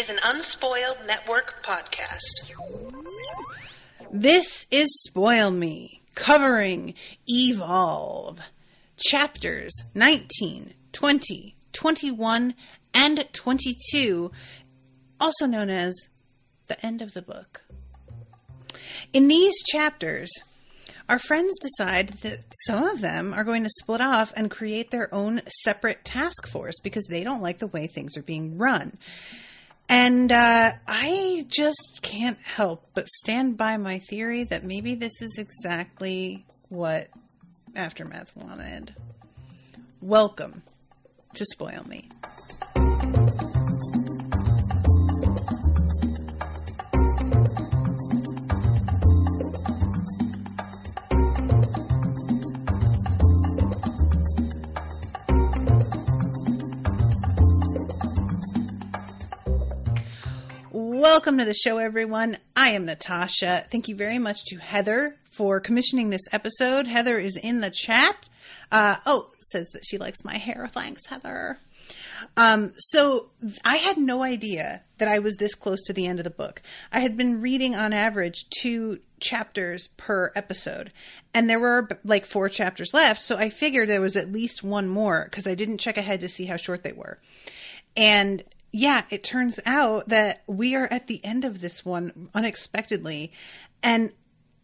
is an Unspoiled Network podcast. This is Spoil Me, covering Evolve, chapters 19, 20, 21, and 22, also known as the end of the book. In these chapters, our friends decide that some of them are going to split off and create their own separate task force because they don't like the way things are being run. And I just can't help but stand by my theory that maybe this is exactly what Aftermath wanted. Welcome to Spoil Me. Welcome to the show, everyone. I am Natasha. Thank you very much to Heather for commissioning this episode. Heather is in the chat. Says that she likes my hair. Thanks, Heather. So I had no idea that I was this close to the end of the book. I had been reading on average 2 chapters per episode, and there were like 4 chapters left. So I figured there was at least one more because I didn't check ahead to see how short they were. And yeah, it turns out that we are at the end of this one unexpectedly, and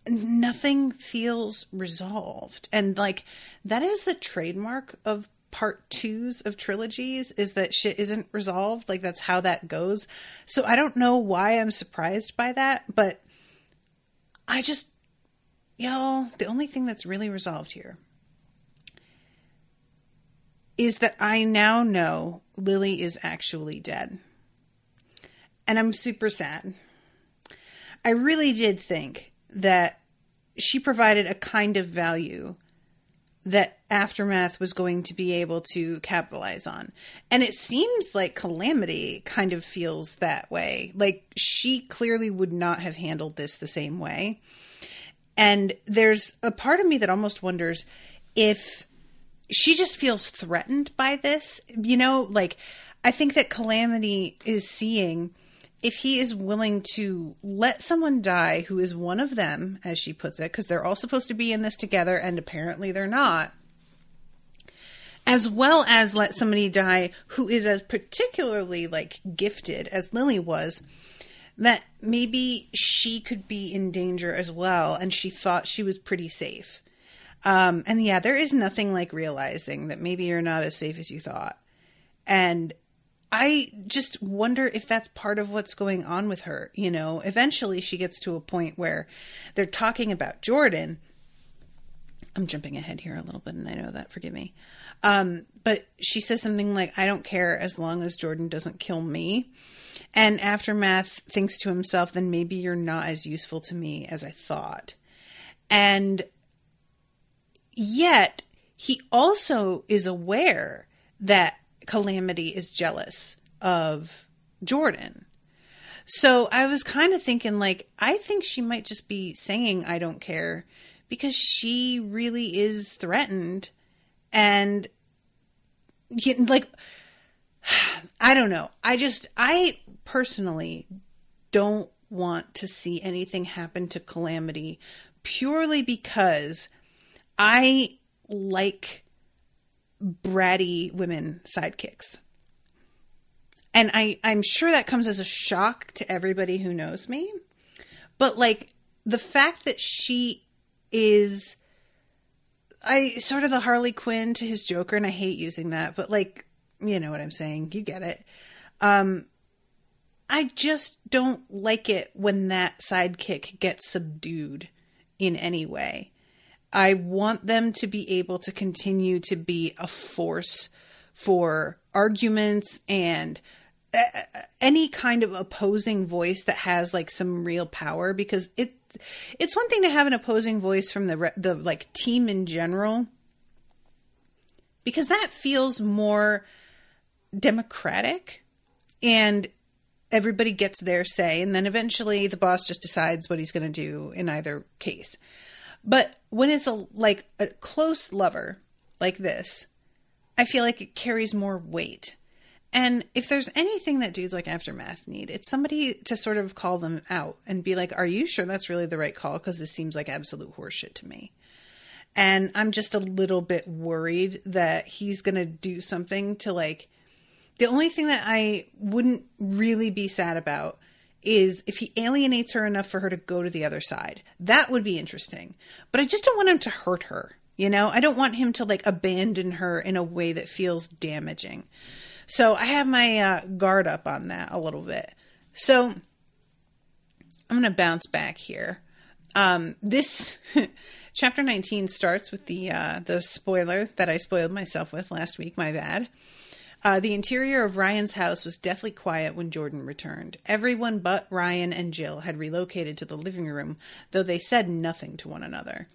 nothing feels resolved. And like, that is the trademark of part 2s of trilogies, is that shit isn't resolved. Like, that's how that goes. So I don't know why I'm surprised by that, but I just, the only thing that's really resolved here is that I now know Lilly is actually dead. And I'm super sad. I really did think that she provided a kind of value that Aftermath was going to be able to capitalize on. And it seems like Calamity kind of feels that way. Like, she clearly would not have handled this the same way. And there's a part of me that almost wonders if she just feels threatened by this. Like, I think that Calamity is seeing if he is willing to let someone die who is one of them, as she puts it, because they're all supposed to be in this together, and apparently they're not, as well as let somebody die who is as particularly, like, gifted as Lilly was, that maybe she could be in danger as well, and she thought she was pretty safe. And yeah, there is nothing like realizing that maybe you're not as safe as you thought. And I just wonder if that's part of what's going on with her. Eventually she gets to a point where they're talking about Jordan. I'm jumping ahead here a little bit, and I know that, forgive me. But she says something like, I don't care as long as Jordan doesn't kill me. And Aftermath thinks to himself, then maybe you're not as useful to me as I thought. And yet, he also is aware that Calamity is jealous of Jordan. So I was kind of thinking, like, I think she might just be saying I don't care because she really is threatened. And, like, I don't know. I personally don't want to see anything happen to Calamity purely because I like bratty women sidekicks. And I'm sure that comes as a shock to everybody who knows me. But, like, the fact that she is sort of the Harley Quinn to his Joker, and I hate using that, but, like, you know what I'm saying. You get it. I just don't like it when that sidekick gets subdued in any way. I want them to be able to continue to be a force for arguments and any kind of opposing voice that has, like, some real power, because it's one thing to have an opposing voice from the like team in general, because that feels more democratic and everybody gets their say, and then eventually the boss just decides what he's going to do in either case. But when it's a close lover like this, I feel like it carries more weight. And if there's anything that dudes like Aftermath need, it's somebody to sort of call them out and be like, are you sure that's really the right call? Because this seems like absolute horseshit to me. And I'm just a little bit worried that he's going to do something to like, the only thing that I wouldn't really be sad about is if he alienates her enough for her to go to the other side. That would be interesting. But I just don't want him to hurt her. You know, I don't want him to like abandon her in a way that feels damaging. So I have my guard up on that a little bit. So I'm going to bounce back here. This chapter 19 starts with the spoiler that I spoiled myself with last week. My bad. The interior of Ryan's house was deathly quiet when Jordan returned. Everyone but Ryan and Jill had relocated to the living room, though they said nothing to one another.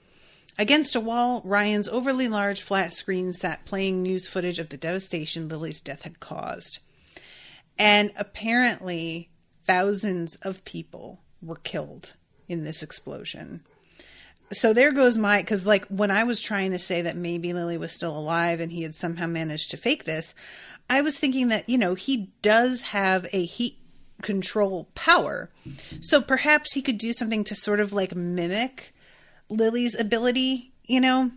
Against a wall, Ryan's overly large flat screen sat playing news footage of the devastation Lily's death had caused. And apparently, thousands of people were killed in this explosion. So there goes because like when I was trying to say that maybe Lily was still alive and he had somehow managed to fake this, I was thinking that, you know, he does have a heat control power. So perhaps he could do something to sort of like mimic Lily's ability, you know?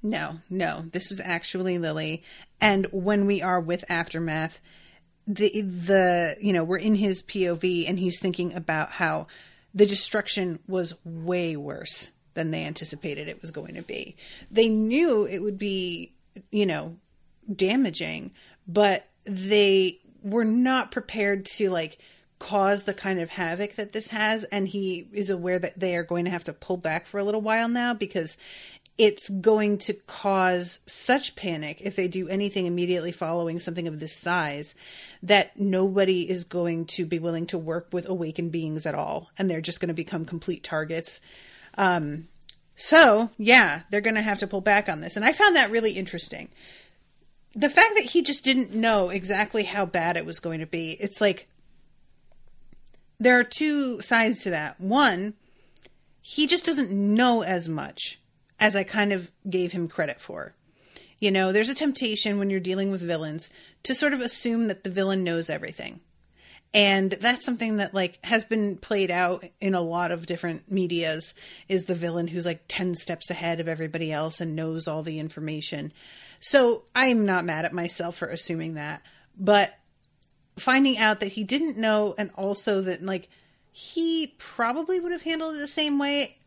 No, this was actually Lily. And when we are with Aftermath, the you know, we're in his POV and he's thinking about how the destruction was way worse than they anticipated it was going to be. They knew it would be, you know, damaging, but they were not prepared to like cause the kind of havoc that this has. And he is aware that they are going to have to pull back for a little while now because it's going to cause such panic if they do anything immediately following something of this size that nobody is going to be willing to work with awakened beings at all. And they're just going to become complete targets. So yeah, they're going to have to pull back on this. And I found that really interesting. The fact that he just didn't know exactly how bad it was going to be. It's like, there are two sides to that. One, he just doesn't know as much as I kind of gave him credit for. You know, there's a temptation when you're dealing with villains to sort of assume that the villain knows everything. And that's something that like has been played out in a lot of different medias, is the villain who's like 10 steps ahead of everybody else and knows all the information. So I'm not mad at myself for assuming that, but finding out that he didn't know, and also that like he probably would have handled it the same way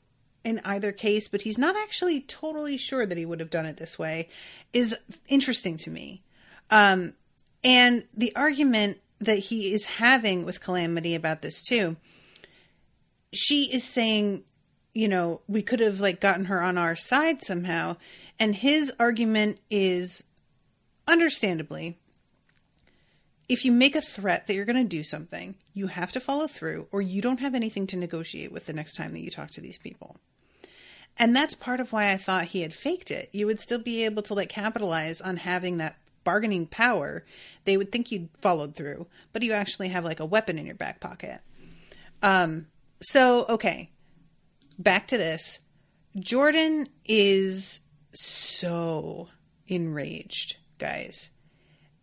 in either case, but he's not actually totally sure that he would have done it this way, is interesting to me. And the argument that he is having with Calamity about this too, she is saying, you know, we could have like gotten her on our side somehow. And his argument is, understandably, if you make a threat that you're going to do something, you have to follow through, or you don't have anything to negotiate with the next time that you talk to these people. And that's part of why I thought he had faked it. You would still be able to like capitalize on having that bargaining power. They would think you'd followed through, but you actually have like a weapon in your back pocket. So, okay, back to this. Jordan is so enraged, guys.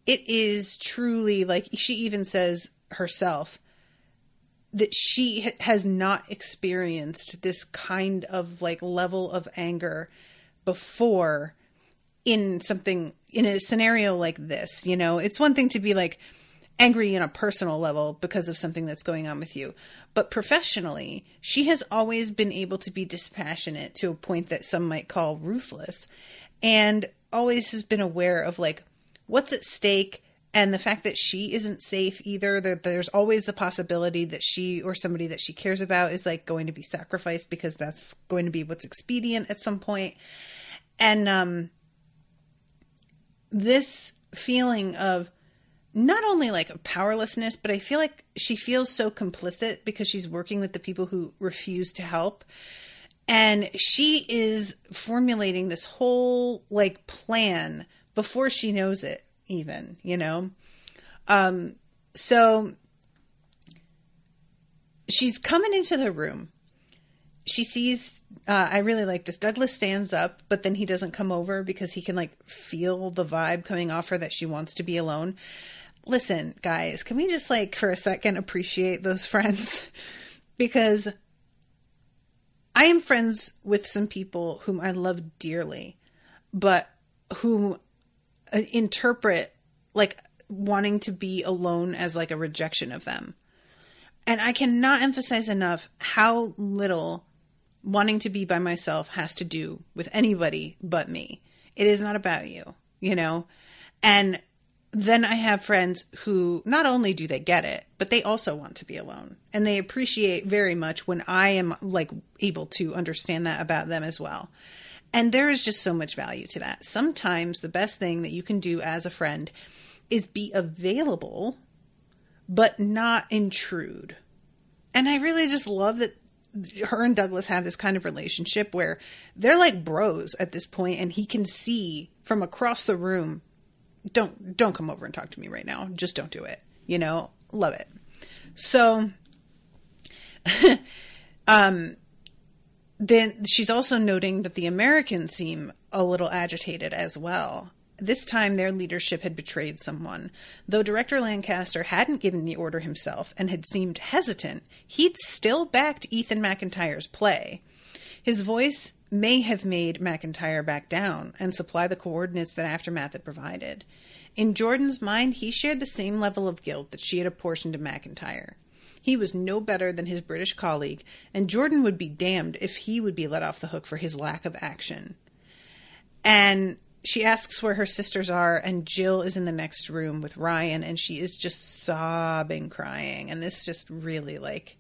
It is truly like, she even says herself that she has not experienced this kind of like level of anger before in a scenario like this. You know, it's one thing to be like angry on a personal level because of something that's going on with you, but professionally, she has always been able to be dispassionate to a point that some might call ruthless, and always has been aware of like what's at stake, and the fact that she isn't safe either, that there's always the possibility that she or somebody that she cares about is like going to be sacrificed because that's going to be what's expedient at some point. And this feeling of not only like a powerlessness, but I feel like she feels so complicit because she's working with the people who refuse to help. And she is formulating this whole like plan before she knows it even, you know? So she's coming into the room she sees, I really like this. Douglas stands up, but then he doesn't come over because he can like feel the vibe coming off her that she wants to be alone. Listen, guys, can we just like for a second appreciate those friends? Because I am friends with some people whom I love dearly, but whom interpret like wanting to be alone as like a rejection of them. And I cannot emphasize enough how little wanting to be by myself has to do with anybody but me. It is not about you, you know? And then I have friends who not only do they get it, but they also want to be alone. And they appreciate very much when I am like able to understand that about them as well. And there is just so much value to that. Sometimes the best thing that you can do as a friend is be available, but not intrude. And I really just love that her and Douglas have this kind of relationship where they're like bros at this point, and he can see from across the room, don't come over and talk to me right now. Just don't do it. You know, love it. So, then she's also noting that the Americans seem a little agitated as well. This time their leadership had betrayed someone. Though Director Lancaster hadn't given the order himself and had seemed hesitant, he'd still backed Ethan McIntyre's play. His voice may have made McIntyre back down and supply the coordinates that Aftermath had provided. In Jordan's mind, he shared the same level of guilt that she had apportioned to McIntyre. He was no better than his British colleague, and Jordan would be damned if he would be let off the hook for his lack of action. And she asks where her sisters are, and Jill is in the next room with Ryan, and she is just sobbing, crying. And this just really, like,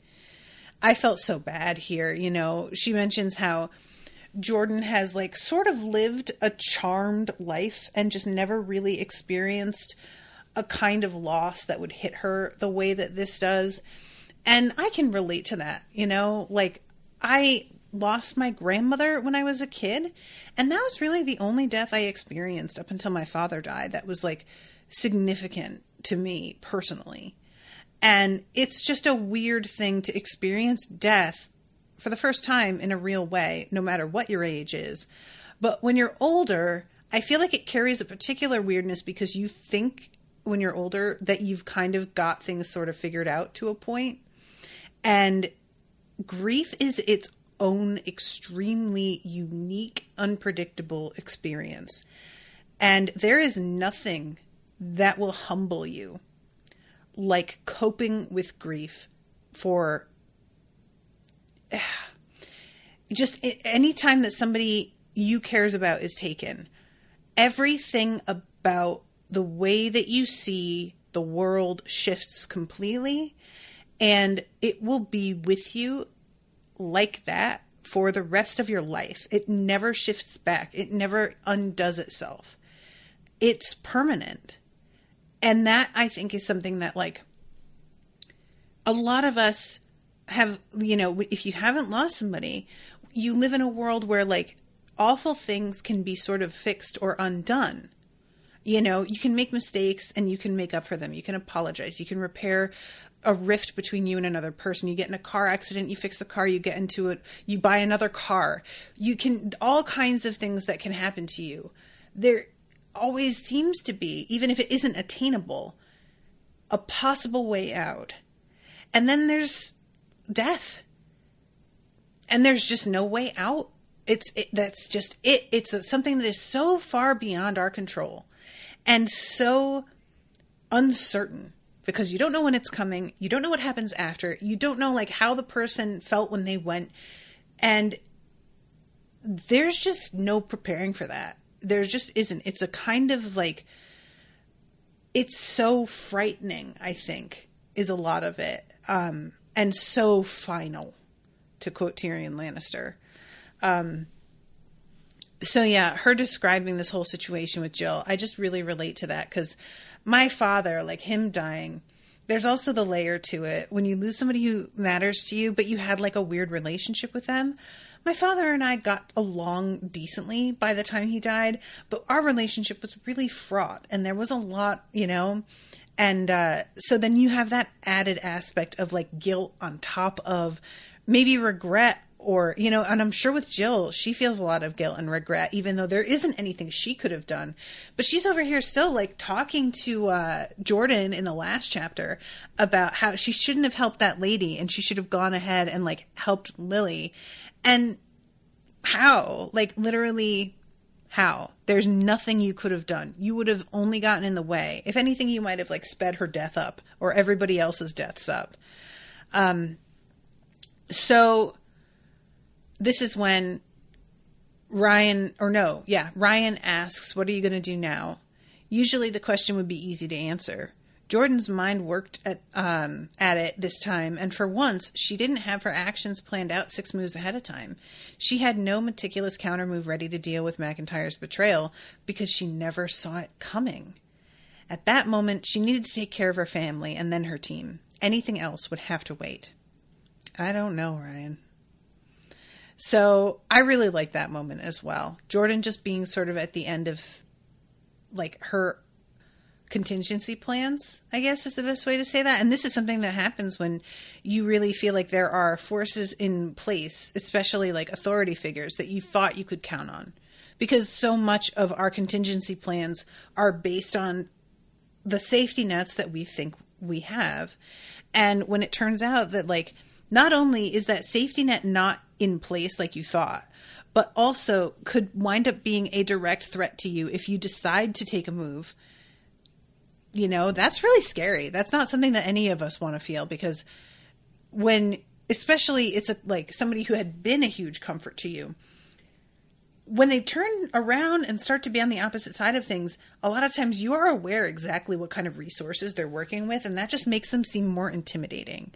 I felt so bad here, you know. She mentions how Jordan has, like, sort of lived a charmed life and just never really experienced a kind of loss that would hit her the way that this does. And I can relate to that, you know. Like, I lost my grandmother when I was a kid, and that was really the only death I experienced up until my father died that was like significant to me personally. And it's just a weird thing to experience death for the first time in a real way, no matter what your age is. But when you're older, I feel like it carries a particular weirdness because you think when you're older that you've kind of got things sort of figured out to a point. And grief is its own extremely unique, unpredictable experience. And there is nothing that will humble you like coping with grief for just any time that somebody you cares about is taken. Everything about the way that you see the world shifts completely, and it will be with you like that for the rest of your life. It never shifts back. It never undoes itself. It's permanent. And that, I think, is something that, like, a lot of us have, you know, if you haven't lost somebody, you live in a world where, like, awful things can be sort of fixed or undone. You know, you can make mistakes and you can make up for them. You can apologize. You can repair a rift between you and another person. You get in a car accident, you fix the car, you get into it, you buy another car. You can, all kinds of things that can happen to you. There always seems to be, even if it isn't attainable, a possible way out. And then there's death. And there's just no way out. That's just it. It's something that is so far beyond our control and so uncertain. Because you don't know when it's coming. You don't know what happens after. You don't know, like, how the person felt when they went. And there's just no preparing for that. There just isn't. It's a kind of, like, it's so frightening, I think, is a lot of it. And so final, to quote Tyrion Lannister. So, yeah, her describing this whole situation with Jill, I just really relate to that because my father, like him dying, there's also the layer to it. When you lose somebody who matters to you, but you had like a weird relationship with them. My father and I got along decently by the time he died, but our relationship was really fraught and there was a lot, you know, and so then you have that added aspect of like guilt on top of maybe regret or, you know, and I'm sure with Jill, she feels a lot of guilt and regret, even though there isn't anything she could have done. But she's over here still, like, talking to Jordan in the last chapter about how she shouldn't have helped that lady, and she should have gone ahead and, like, helped Lilly. And how? Like, literally, how? There's nothing you could have done. You would have only gotten in the way. If anything, you might have, like, sped her death up, or everybody else's deaths up. So this is when Ryan asks, what are you going to do now? Usually the question would be easy to answer. Jordan's mind worked at it this time, and for once, she didn't have her actions planned out 6 moves ahead of time. She had no meticulous countermove ready to deal with McIntyre's betrayal because she never saw it coming. At that moment, she needed to take care of her family and then her team. Anything else would have to wait. I don't know, Ryan. So I really like that moment as well. Jordan just being sort of at the end of, like, her contingency plans, I guess is the best way to say that. And this is something that happens when you really feel like there are forces in place, especially like authority figures that you thought you could count on. Because so much of our contingency plans are based on the safety nets that we think we have. And when it turns out that, like, not only is that safety net not in place like you thought, but also could wind up being a direct threat to you if you decide to take a move, you know, that's really scary. That's not something that any of us want to feel, because when, especially it's like somebody who had been a huge comfort to you, when they turn around and start to be on the opposite side of things, a lot of times you are aware exactly what kind of resources they're working with, and that just makes them seem more intimidating.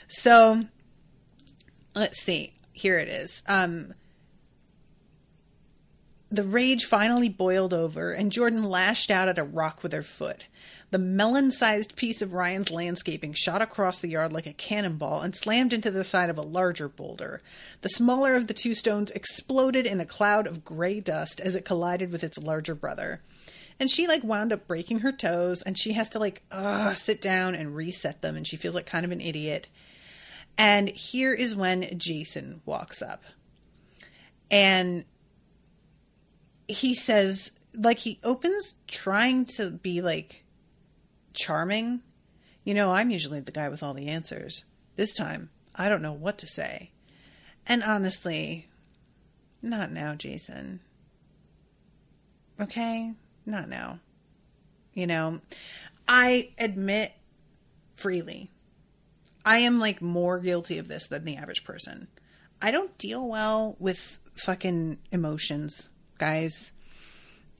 So let's see. Here it is. The rage finally boiled over, and Jordan lashed out at a rock with her foot. The melon-sized piece of Ryan's landscaping shot across the yard like a cannonball and slammed into the side of a larger boulder. The smaller of the two stones exploded in a cloud of gray dust as it collided with its larger brother. And she, like, wound up breaking her toes, and she has to, like, sit down and reset them, and she feels like kind of an idiot. And here is when Jason walks up. And he says, like, he opens trying to be, like, charming. You know, I'm usually the guy with all the answers. This time, I don't know what to say. And honestly, not now, Jason. Okay? Not now. You know, I admit freely, I am, like, more guilty of this than the average person. I don't deal well with fucking emotions, guys.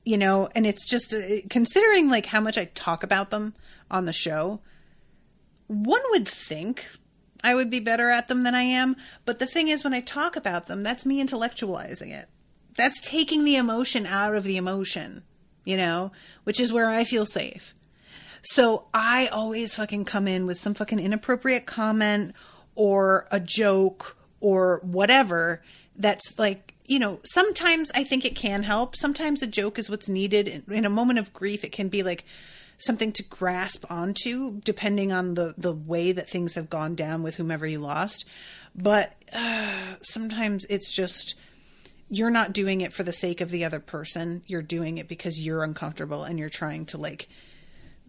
You know, and it's just, considering, like, how much I talk about them on the show, one would think I would be better at them than I am. But the thing is, when I talk about them, that's me intellectualizing it. That's taking the emotion out of the emotion, you know, which is where I feel safe. So I always fucking come in with some fucking inappropriate comment or a joke or whatever that's, like, you know, sometimes I think it can help. Sometimes a joke is what's needed. In a moment of grief, it can be like something to grasp onto, depending on the way that things have gone down with whomever you lost. But sometimes it's just, you're not doing it for the sake of the other person. You're doing it because you're uncomfortable and you're trying to, like,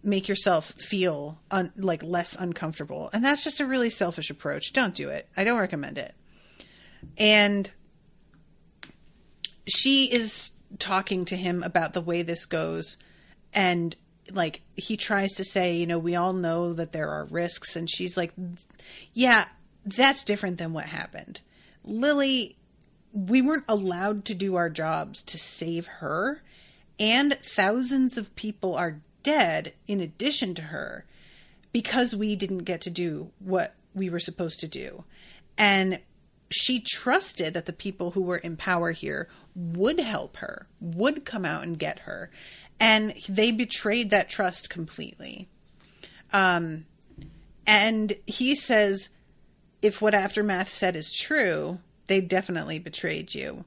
make yourself feel like less uncomfortable. And that's just a really selfish approach. Don't do it. I don't recommend it. And she is talking to him about the way this goes. And, like, he tries to say, you know, we all know that there are risks. And she's like, yeah, that's different than what happened. Lilly, we weren't allowed to do our jobs to save her. And thousands of people are dead in addition to her because we didn't get to do what we were supposed to do. And she trusted that the people who were in power here would help her, would come out and get her. And they betrayed that trust completely. And he says, if what Aftermath said is true, they definitely betrayed you.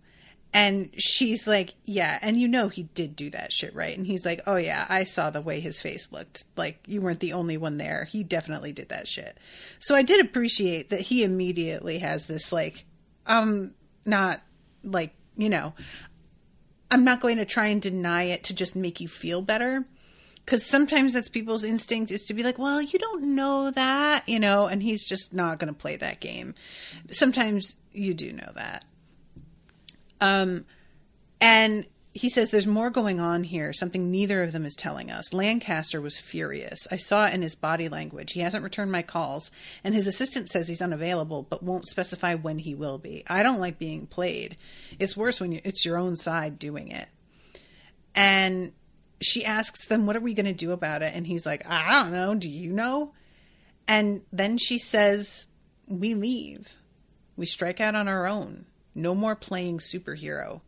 And she's like, yeah, and you know he did do that shit, right? And he's like, oh yeah, I saw the way his face looked. Like, you weren't the only one there. He definitely did that shit. So I did appreciate that he immediately has this, like, not like, you know, I'm not going to try and deny it to just make you feel better. Because sometimes that's people's instinct, is to be like, well, you don't know that, you know, and he's just not going to play that game. Sometimes you do know that. And he says there's more going on here, something neither of them is telling us. Lancaster was furious. I saw it in his body language. He hasn't returned my calls, and his assistant says he's unavailable, but won't specify when he will be. I don't like being played. It's worse when it's your own side doing it. And she asks them, what are we going to do about it? And he's like, I don't know. Do you know? And then she says, we leave. We strike out on our own. No more playing superhero.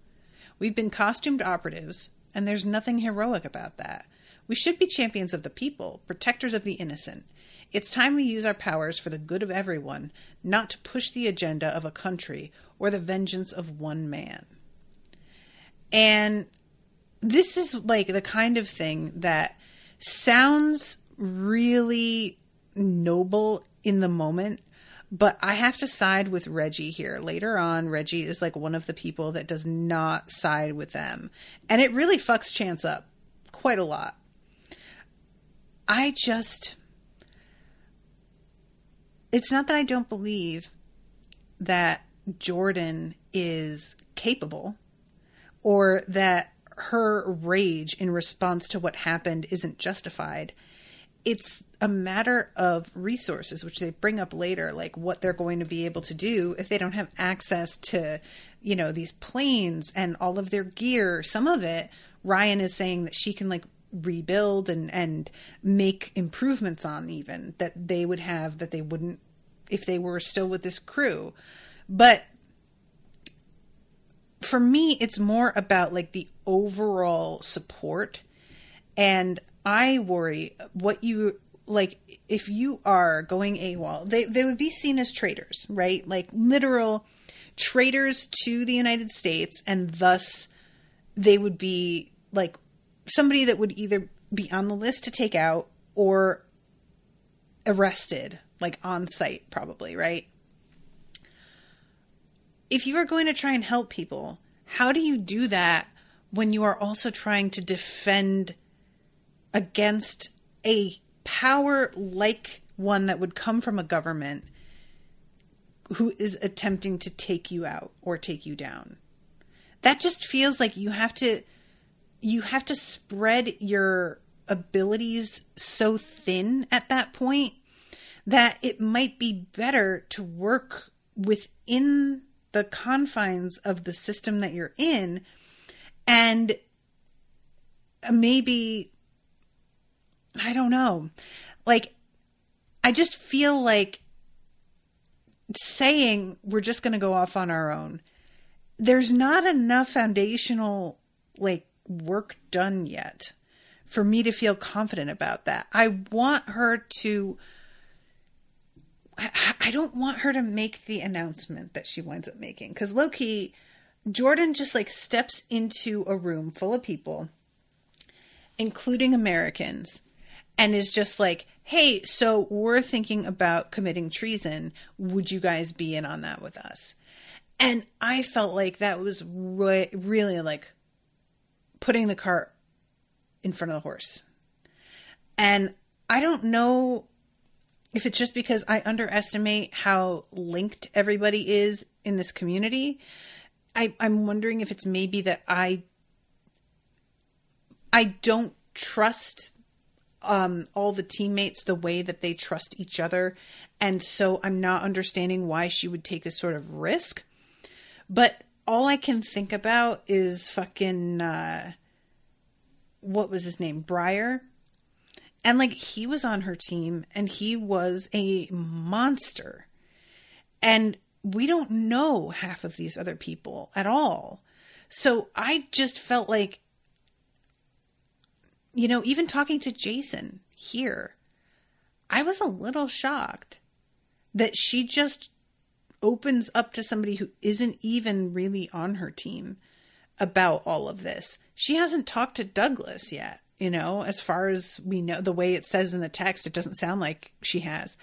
We've been costumed operatives, and there's nothing heroic about that. We should be champions of the people, protectors of the innocent. It's time we use our powers for the good of everyone, not to push the agenda of a country or the vengeance of one man. And this is like the kind of thing that sounds really noble in the moment, but I have to side with Reggie here. Later on, Reggie is like one of the people that does not side with them. And it really fucks Chance up quite a lot. It's not that I don't believe that Jordan is capable, or that her rage in response to what happened isn't justified. It's a matter of resources, which they bring up later, like what they're going to be able to do if they don't have access to, you know, these planes and all of their gear. Some of it, Ryan is saying that she can like rebuild and make improvements on, even that they would have, that they wouldn't if they were still with this crew. But for me, it's more about like the overall support. And I worry what you, like, if you are going AWOL, they would be seen as traitors, right? Like literal traitors to the United States. And thus they would be like somebody that would either be on the list to take out or arrested, like on site probably, right? If you are going to try and help people, how do you do that when you are also trying to defend against a power like one that would come from a government who is attempting to take you out or take you down? That just feels like you have to spread your abilities so thin at that point that it might be better to work within the confines of the system that you're in, and maybe, I don't know, like, I just feel like saying we're just going to go off on our own, there's not enough foundational like work done yet for me to feel confident about that. I don't want her to make the announcement that she winds up making. Because low-key, Jordan just like steps into a room full of people, including Americans, and is just like, hey, so we're thinking about committing treason. Would you guys be in on that with us? And I felt like that was really like putting the cart in front of the horse. And I don't know if it's just because I underestimate how linked everybody is in this community. I'm wondering if it's maybe that I don't trust all the teammates the way that they trust each other. And so I'm not understanding why she would take this sort of risk. But all I can think about is fucking, what was his name? Breyer. And like, he was on her team and he was a monster. And we don't know half of these other people at all. So I just felt like, you know, even talking to Jason here, I was a little shocked that she just opens up to somebody who isn't even really on her team about all of this. She hasn't talked to Douglas yet, you know, as far as we know. The way it says in the text, it doesn't sound like she has.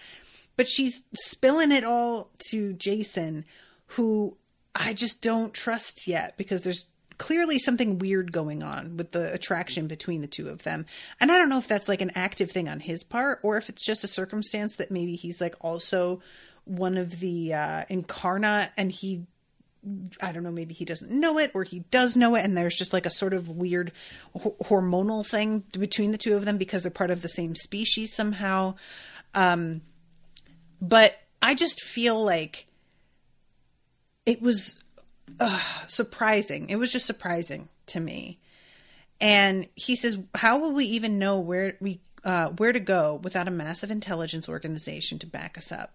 But she's spilling it all to Jason, who I just don't trust yet, because there's clearly something weird going on with the attraction between the two of them. And I don't know if that's like an active thing on his part, or if it's just a circumstance that maybe he's like also one of the incarnate, and I don't know, maybe he doesn't know it, or he does know it, and there's just like a sort of weird hormonal thing between the two of them because they're part of the same species somehow. But I just feel like it was surprising. It was just surprising to me. And he says, how will we even know where to go without a massive intelligence organization to back us up?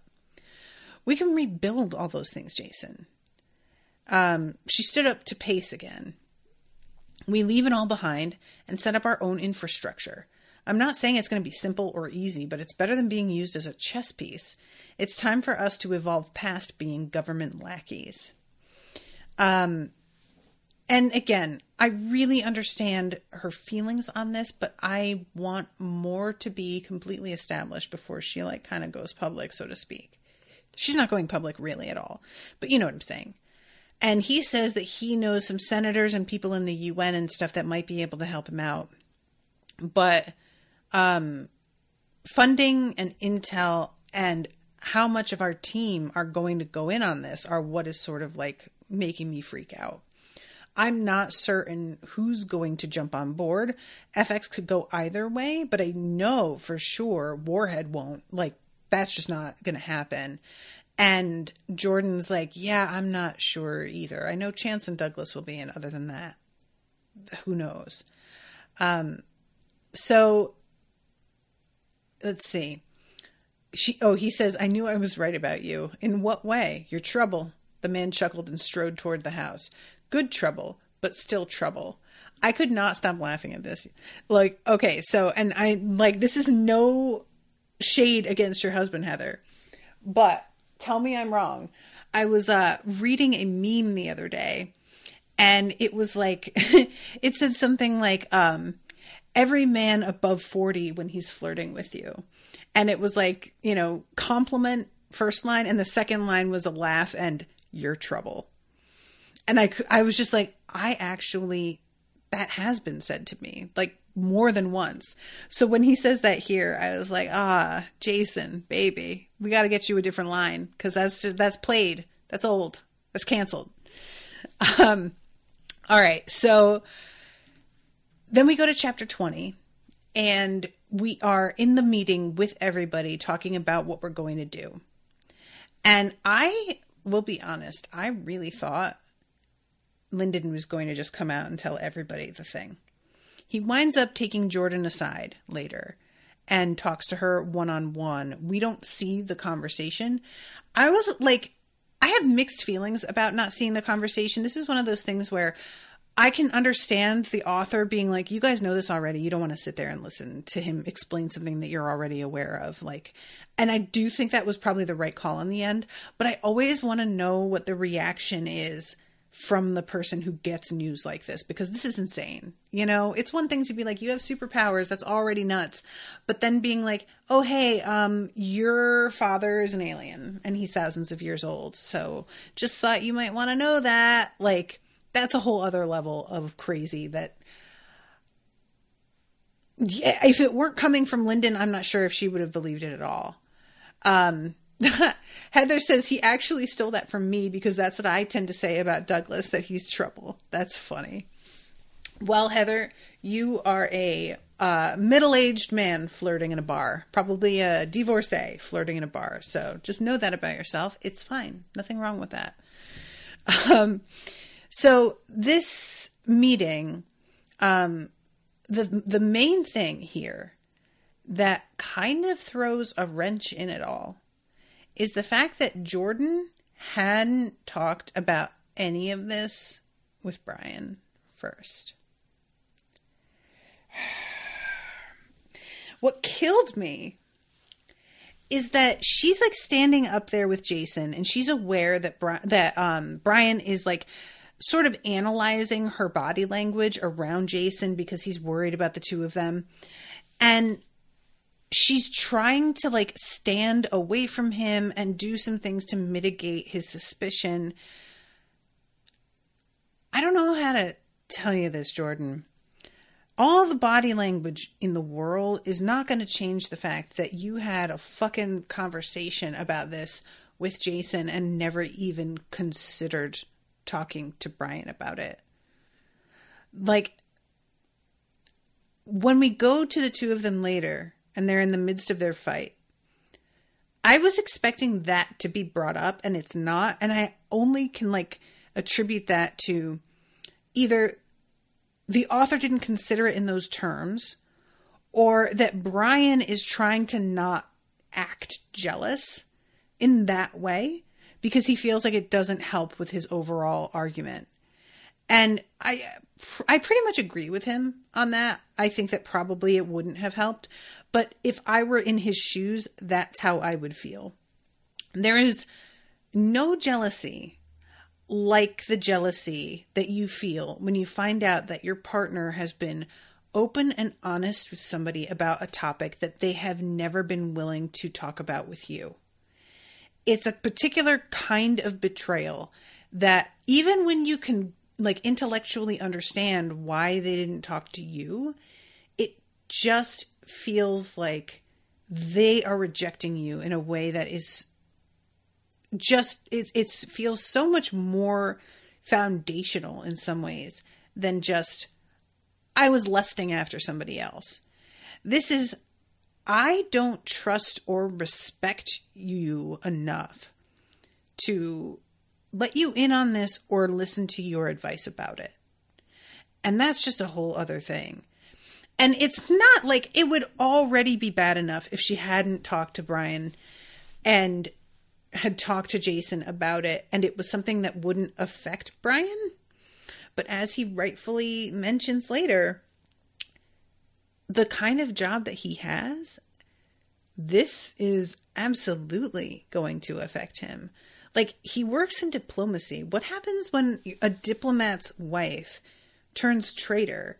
We can rebuild all those things, Jason. She stood up to pace again. We leave it all behind and set up our own infrastructure. I'm not saying it's going to be simple or easy, but it's better than being used as a chess piece. It's time for us to evolve past being government lackeys. And again, I really understand her feelings on this, but I want more to be completely established before she like kind of goes public, so to speak. She's not going public really at all, but you know what I'm saying. And he says that he knows some senators and people in the UN and stuff that might be able to help him out. But funding and intel and how much of our team are going to go in on this are what is sort of like making me freak out. I'm not certain who's going to jump on board. FX could go either way, but I know for sure Warhead won't. Like, that's just not going to happen. And Jordan's like, yeah, I'm not sure either. I know Chance and Douglas will be in. Other than that, who knows? So let's see. He says, I knew I was right about you. In what way? Your trouble. The man chuckled and strode toward the house. Good trouble, but still trouble. I could not stop laughing at this. Like, okay, so, and I, like, this is no shade against your husband, Heather, but tell me I'm wrong. I was reading a meme the other day, and it was like, it said something like, every man above 40 when he's flirting with you. And it was like, you know, compliment first line, and the second line was a laugh and your trouble. And I was just like, that has been said to me like more than once. So when he says that here, I was like, Jason, baby, we got to get you a different line, because that's played. That's old. That's canceled. All right. So then we go to chapter 20, and we are in the meeting with everybody talking about what we're going to do. And I will be honest, I really thought Lyndon was going to just come out and tell everybody the thing. He winds up taking Jordan aside later and talks to her one-on-one. We don't see the conversation. I was like, I have mixed feelings about not seeing the conversation. This is one of those things where I can understand the author being like, you guys know this already. You don't want to sit there and listen to him explain something that you're already aware of. Like, and I do think that was probably the right call in the end, but I always want to know what the reaction is from the person who gets news like this, because this is insane. You know, it's one thing to be like, you have superpowers. That's already nuts. But then being like, oh, hey, your father is an alien and he's thousands of years old. So just thought you might want to know that. Like, that's a whole other level of crazy that, yeah, if it weren't coming from Lyndon, I'm not sure if she would have believed it at all. Heather says he actually stole that from me, because that's what I tend to say about Douglas, that he's trouble. That's funny. Well, Heather, you are a middle-aged man flirting in a bar, probably a divorcee flirting in a bar. So just know that about yourself. It's fine. Nothing wrong with that. So this meeting, the main thing here that kind of throws a wrench in it all is the fact that Jordan hadn't talked about any of this with Brian first. What killed me is that she's like standing up there with Jason, and she's aware that Brian is like sort of analyzing her body language around Jason because he's worried about the two of them. And she's trying to like stand away from him and do some things to mitigate his suspicion. I don't know how to tell you this, Jordan. All the body language in the world is not going to change the fact that you had a fucking conversation about this with Jason and never even considered talking to Brian about it. Like, when we go to the two of them later and they're in the midst of their fight, I was expecting that to be brought up and it's not. And I only can like attribute that to either the author didn't consider it in those terms, or that Brian is trying to not act jealous in that way because he feels like it doesn't help with his overall argument. And I pretty much agree with him on that. I think that probably it wouldn't have helped. But if I were in his shoes, that's how I would feel. There is no jealousy like the jealousy that you feel when you find out that your partner has been open and honest with somebody about a topic that they have never been willing to talk about with you. It's a particular kind of betrayal that even when you can like intellectually understand why they didn't talk to you, it just feels like they are rejecting you in a way that is just, it feels so much more foundational in some ways than just, I was lusting after somebody else. This is, I don't trust or respect you enough to let you in on this or listen to your advice about it. And that's just a whole other thing. And it's not like it would already be bad enough if she hadn't talked to Brian and had talked to Jason about it and it was something that wouldn't affect Brian. But as he rightfully mentions later, the kind of job that he has, this is absolutely going to affect him. Like, he works in diplomacy. What happens when a diplomat's wife turns traitor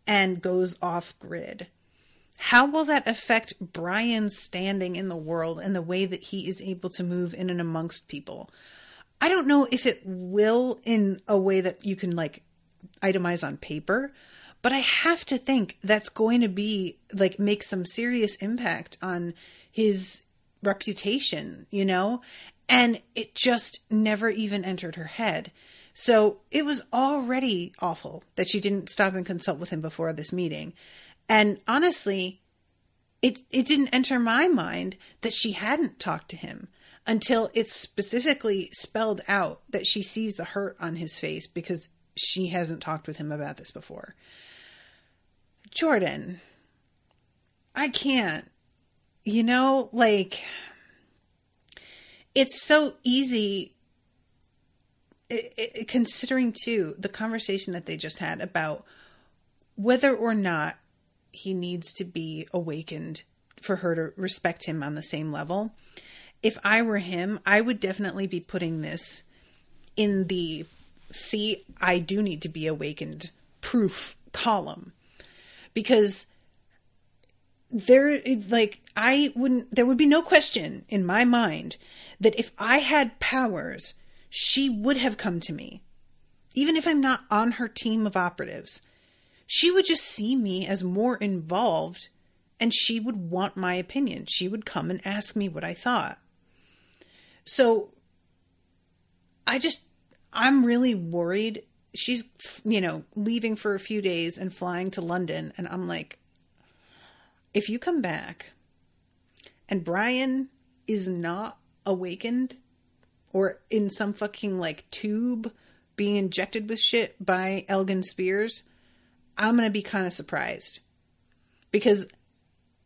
and goes off grid? How will that affect Brian's standing in the world and the way that he is able to move in and amongst people? I don't know if it will in a way that you can like itemize on paper, but I have to think that's going to be like make some serious impact on his reputation, you know? And it just never even entered her head. So it was already awful that she didn't stop and consult with him before this meeting. And honestly, it didn't enter my mind that she hadn't talked to him until it's specifically spelled out that she sees the hurt on his face because she hasn't talked with him about this before. Jordan, I can't, you know, like, it's so easy considering too the conversation that they just had about whether or not he needs to be awakened for her to respect him on the same level. If I were him, I would definitely be putting this in the see, I do need to be awakened proof column, because there would be no question in my mind that if I had powers, she would have come to me. Even if I'm not on her team of operatives, she would just see me as more involved and she would want my opinion. She would come and ask me what I thought. So I'm really worried. She's, leaving for a few days and flying to London. And I'm like, if you come back and Brian is not awakened or in some fucking like tube being injected with shit by Elgin Spears, I'm going to be kind of surprised, because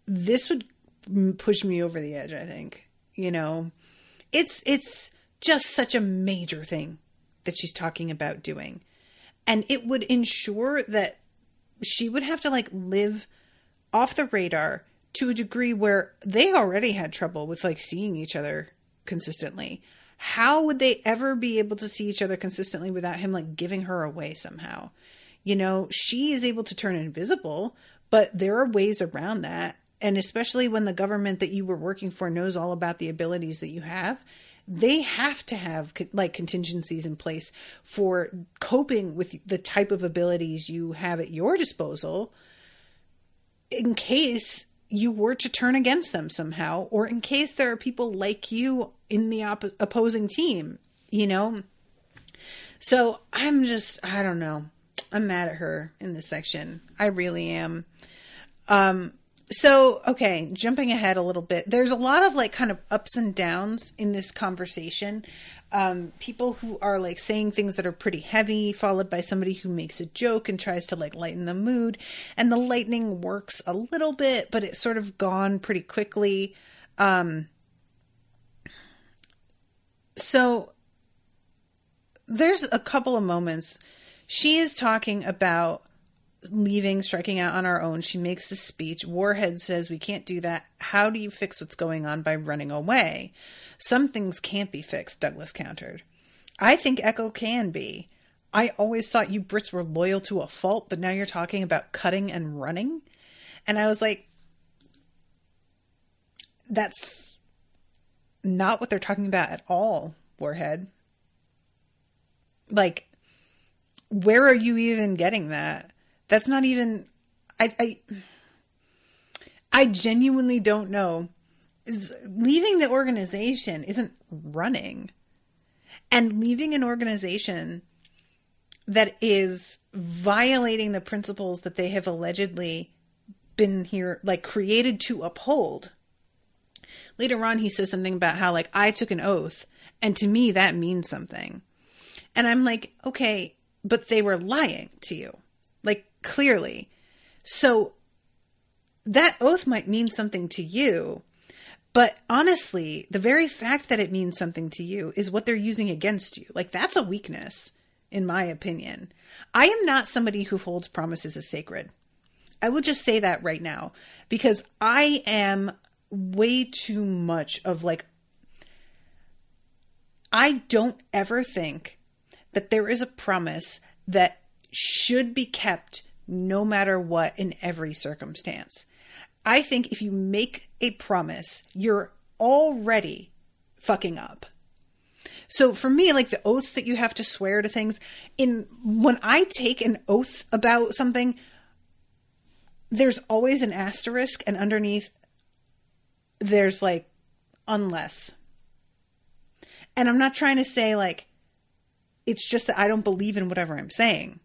this would push me over the edge. I think, it's just such a major thing that she's talking about doing. And it would ensure that she would have to like live off the radar to a degree where they already had trouble with like seeing each other consistently. How would they ever be able to see each other consistently without him like giving her away somehow? She is able to turn invisible, but there are ways around that. And especially when the government that you were working for knows all about the abilities that you have, they have to have like contingencies in place for coping with the type of abilities you have at your disposal in case you were to turn against them somehow, or in case there are people like you in the opposing team, you know? So I don't know. I'm mad at her in this section. I really am. So, okay, jumping ahead a little bit, there's a lot of like kind of ups and downs in this conversation. People who are like saying things that are pretty heavy, followed by somebody who makes a joke and tries to like lighten the mood. And the lightning works a little bit, but it's sort of gone pretty quickly. So there's a couple of moments. She is talking about leaving, striking out on our own. She makes this speech. Warhead says, we can't do that. How do you fix what's going on by running away? Some things can't be fixed, Douglas countered. I think Echo can be. I always thought you Brits were loyal to a fault, but now you're talking about cutting and running. And I was like, that's not what they're talking about at all, Warhead. Like, where are you even getting that? That's not even, I genuinely don't know. Leaving the organization isn't running. And leaving an organization that is violating the principles that they have allegedly been here, like created to uphold. Later on, he says something about how like, I took an oath, and to me that means something. And I'm like, okay, but they were lying to you. Like, clearly. So that oath might mean something to you, but honestly, the very fact that it means something to you is what they're using against you. Like, that's a weakness, in my opinion. I am not somebody who holds promises as sacred. I will just say that right now, because I am way too much of like, I don't ever think that there is a promise that should be kept no matter what in every circumstance. I think if you make a promise, you're already fucking up. So for me, like the oaths that you have to swear to things, when I take an oath about something, there's always an asterisk, and underneath there's like, unless. And I'm not trying to say like, it's just that I don't believe in whatever I'm saying.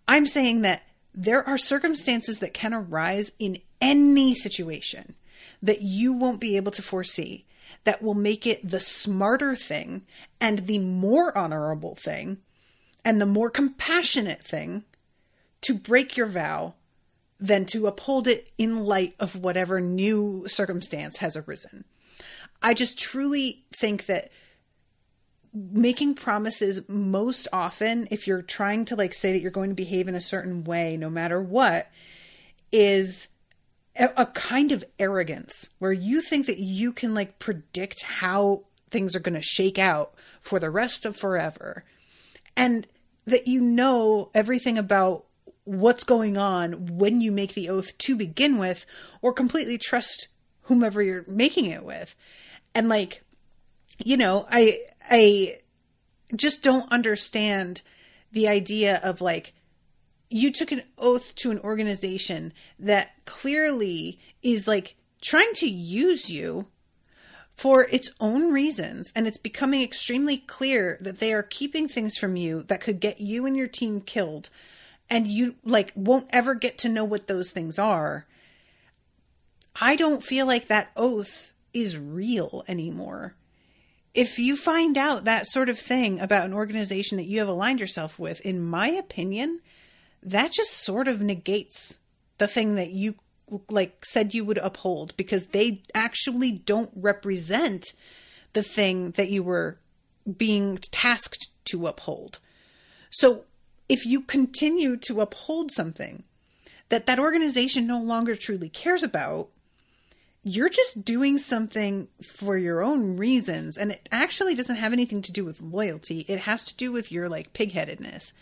I'm saying that there are circumstances that can arise in any situation that you won't be able to foresee that will make it the smarter thing and the more honorable thing and the more compassionate thing to break your vow than to uphold it in light of whatever new circumstance has arisen. I just truly think that making promises most often, if you're trying to like say that you're going to behave in a certain way, no matter what, is a kind of arrogance where you think that you can like predict how things are going to shake out for the rest of forever. And that you know everything about what's going on when you make the oath to begin with, or completely trust whomever you're making it with. And like, you know, I just don't understand the idea of like, you took an oath to an organization that clearly is like trying to use you for its own reasons. And it's becoming extremely clear that they are keeping things from you that could get you and your team killed. And you like won't ever get to know what those things are. I don't feel like that oath is real anymore. If you find out that sort of thing about an organization that you have aligned yourself with, in my opinion, that just sort of negates the thing that you like said you would uphold, because they actually don't represent the thing that you were being tasked to uphold. So if you continue to uphold something that that organization no longer truly cares about, you're just doing something for your own reasons. And it actually doesn't have anything to do with loyalty. It has to do with your like pigheadedness.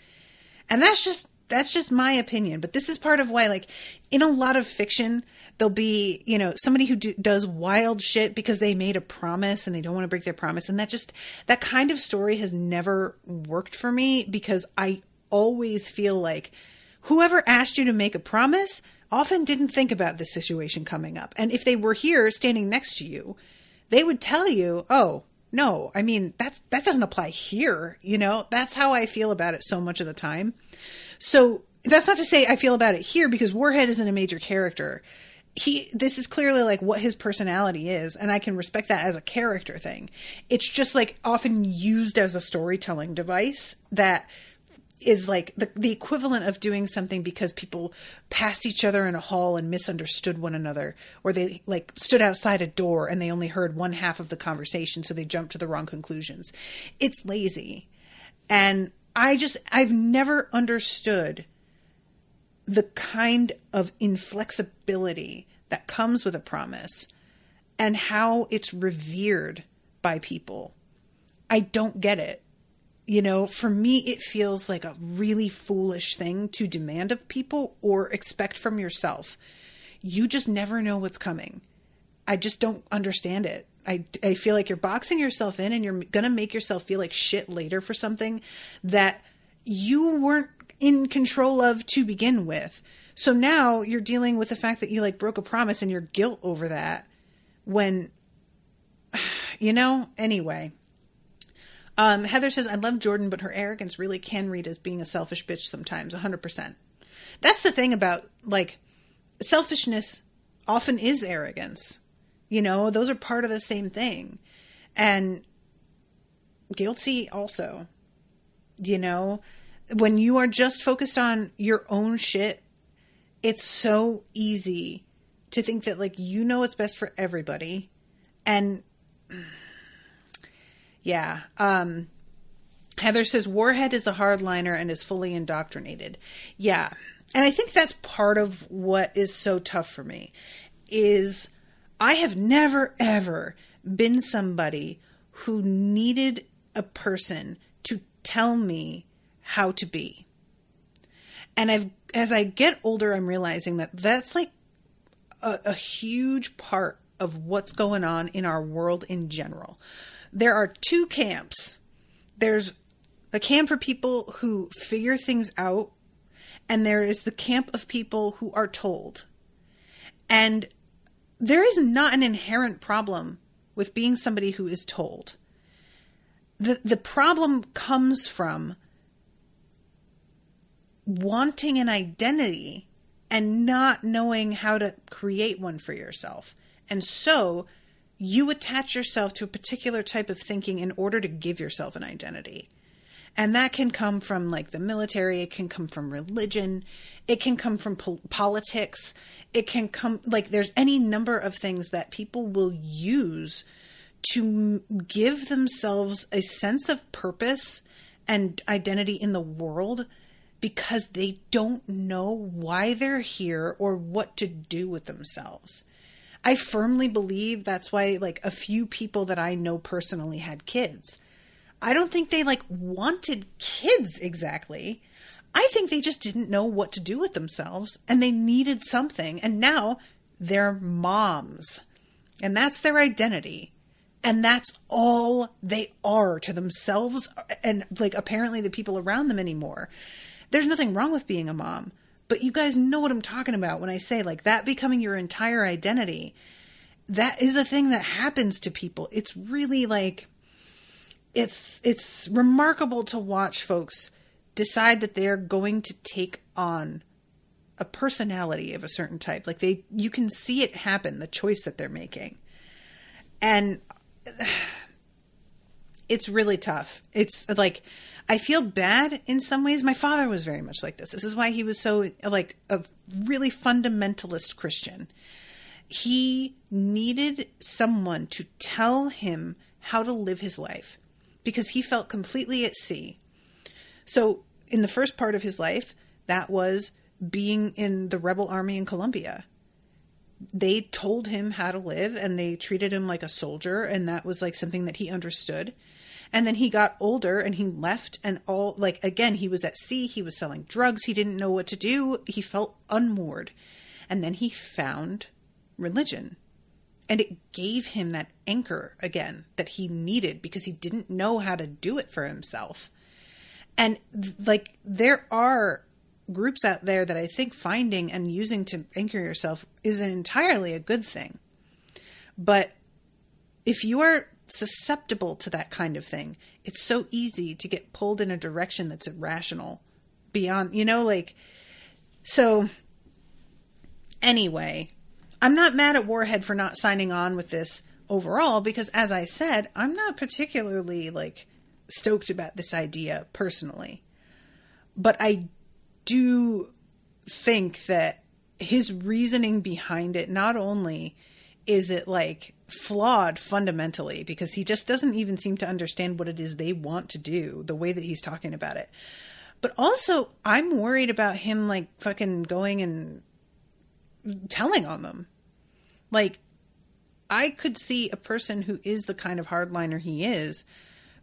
And that's that's just my opinion. But this is part of why, like, in a lot of fiction, there'll be, you know, somebody who does wild shit because they made a promise and they don't want to break their promise. And that kind of story has never worked for me, because I always feel like whoever asked you to make a promise often didn't think about this situation coming up. And if they were here standing next to you, they would tell you, oh, no, I mean, that doesn't apply here. You know, that's how I feel about it so much of the time. So that's not to say I feel about it here, because Warhead isn't a major character. This is clearly like what his personality is, and I can respect that as a character thing. It's just like often used as a storytelling device that is like the equivalent of doing something because people passed each other in a hall and misunderstood one another, or they like stood outside a door and they only heard one half of the conversation, so they jumped to the wrong conclusions. It's lazy. And I've never understood the kind of inflexibility that comes with a promise and how it's revered by people. I don't get it. You know, for me, it feels like a really foolish thing to demand of people or expect from yourself. You just never know what's coming. I just don't understand it. I feel like you're boxing yourself in, and you're going to make yourself feel like shit later for something that you weren't in control of to begin with. So now you're dealing with the fact that you like broke a promise and your guilt over that when, you know, anyway. Heather says, I love Jordan, but her arrogance really can read as being a selfish bitch sometimes. 100%. That's the thing about, like, selfishness often is arrogance. You know, those are part of the same thing. And guilty also. You know, when you are just focused on your own shit, it's so easy to think that, like, you know what's best for everybody. And yeah. Heather says, Warhead is a hardliner and is fully indoctrinated. Yeah. And I think that's part of what is so tough for me, is I have never, ever been somebody who needed a person to tell me how to be. And as I get older, I'm realizing that that's like a huge part of what's going on in our world in general. There are two camps. There's a camp for people who figure things out, and there is the camp of people who are told. And there is not an inherent problem with being somebody who is told. The problem comes from wanting an identity and not knowing how to create one for yourself. And so you attach yourself to a particular type of thinking in order to give yourself an identity. And that can come from like the military. It can come from religion. It can come from politics. It can come, like, there's any number of things that people will use to give themselves a sense of purpose and identity in the world, because they don't know why they're here or what to do with themselves. I firmly believe that's why, like, a few people that I know personally had kids. I don't think they, like, wanted kids exactly. I think they just didn't know what to do with themselves, and they needed something. And now they're moms, and that's their identity. And that's all they are to themselves and, like, apparently the people around them anymore. There's nothing wrong with being a mom, but you guys know what I'm talking about when I say, like, that becoming your entire identity. That is a thing that happens to people. It's really, like, it's remarkable to watch folks decide that they're going to take on a personality of a certain type. Like, you can see it happen, the choice that they're making. And it's really tough. It's like, I feel bad in some ways. My father was very much like this. This is why he was so, like, a really fundamentalist Christian. He needed someone to tell him how to live his life because he felt completely at sea. So in the first part of his life, that was being in the rebel army in Colombia. They told him how to live and they treated him like a soldier, and that was like something that he understood. And then he got older and he left, and all, like, again, he was at sea. He was selling drugs. He didn't know what to do. He felt unmoored. And then he found religion. And it gave him that anchor again that he needed because he didn't know how to do it for himself. And like, there are groups out there that I think finding and using to anchor yourself is entirely a good thing. But if you are susceptible to that kind of thing, it's so easy to get pulled in a direction that's irrational beyond, like, so anyway, I'm not mad at Warhead for not signing on with this overall, because as I said, I'm not particularly like stoked about this idea personally, but I do think that his reasoning behind it, not only is it like flawed fundamentally, because he just doesn't even seem to understand what it is they want to do, the way that he's talking about it. But also, I'm worried about him like fucking going and telling on them. Like, I could see a person who is the kind of hardliner he is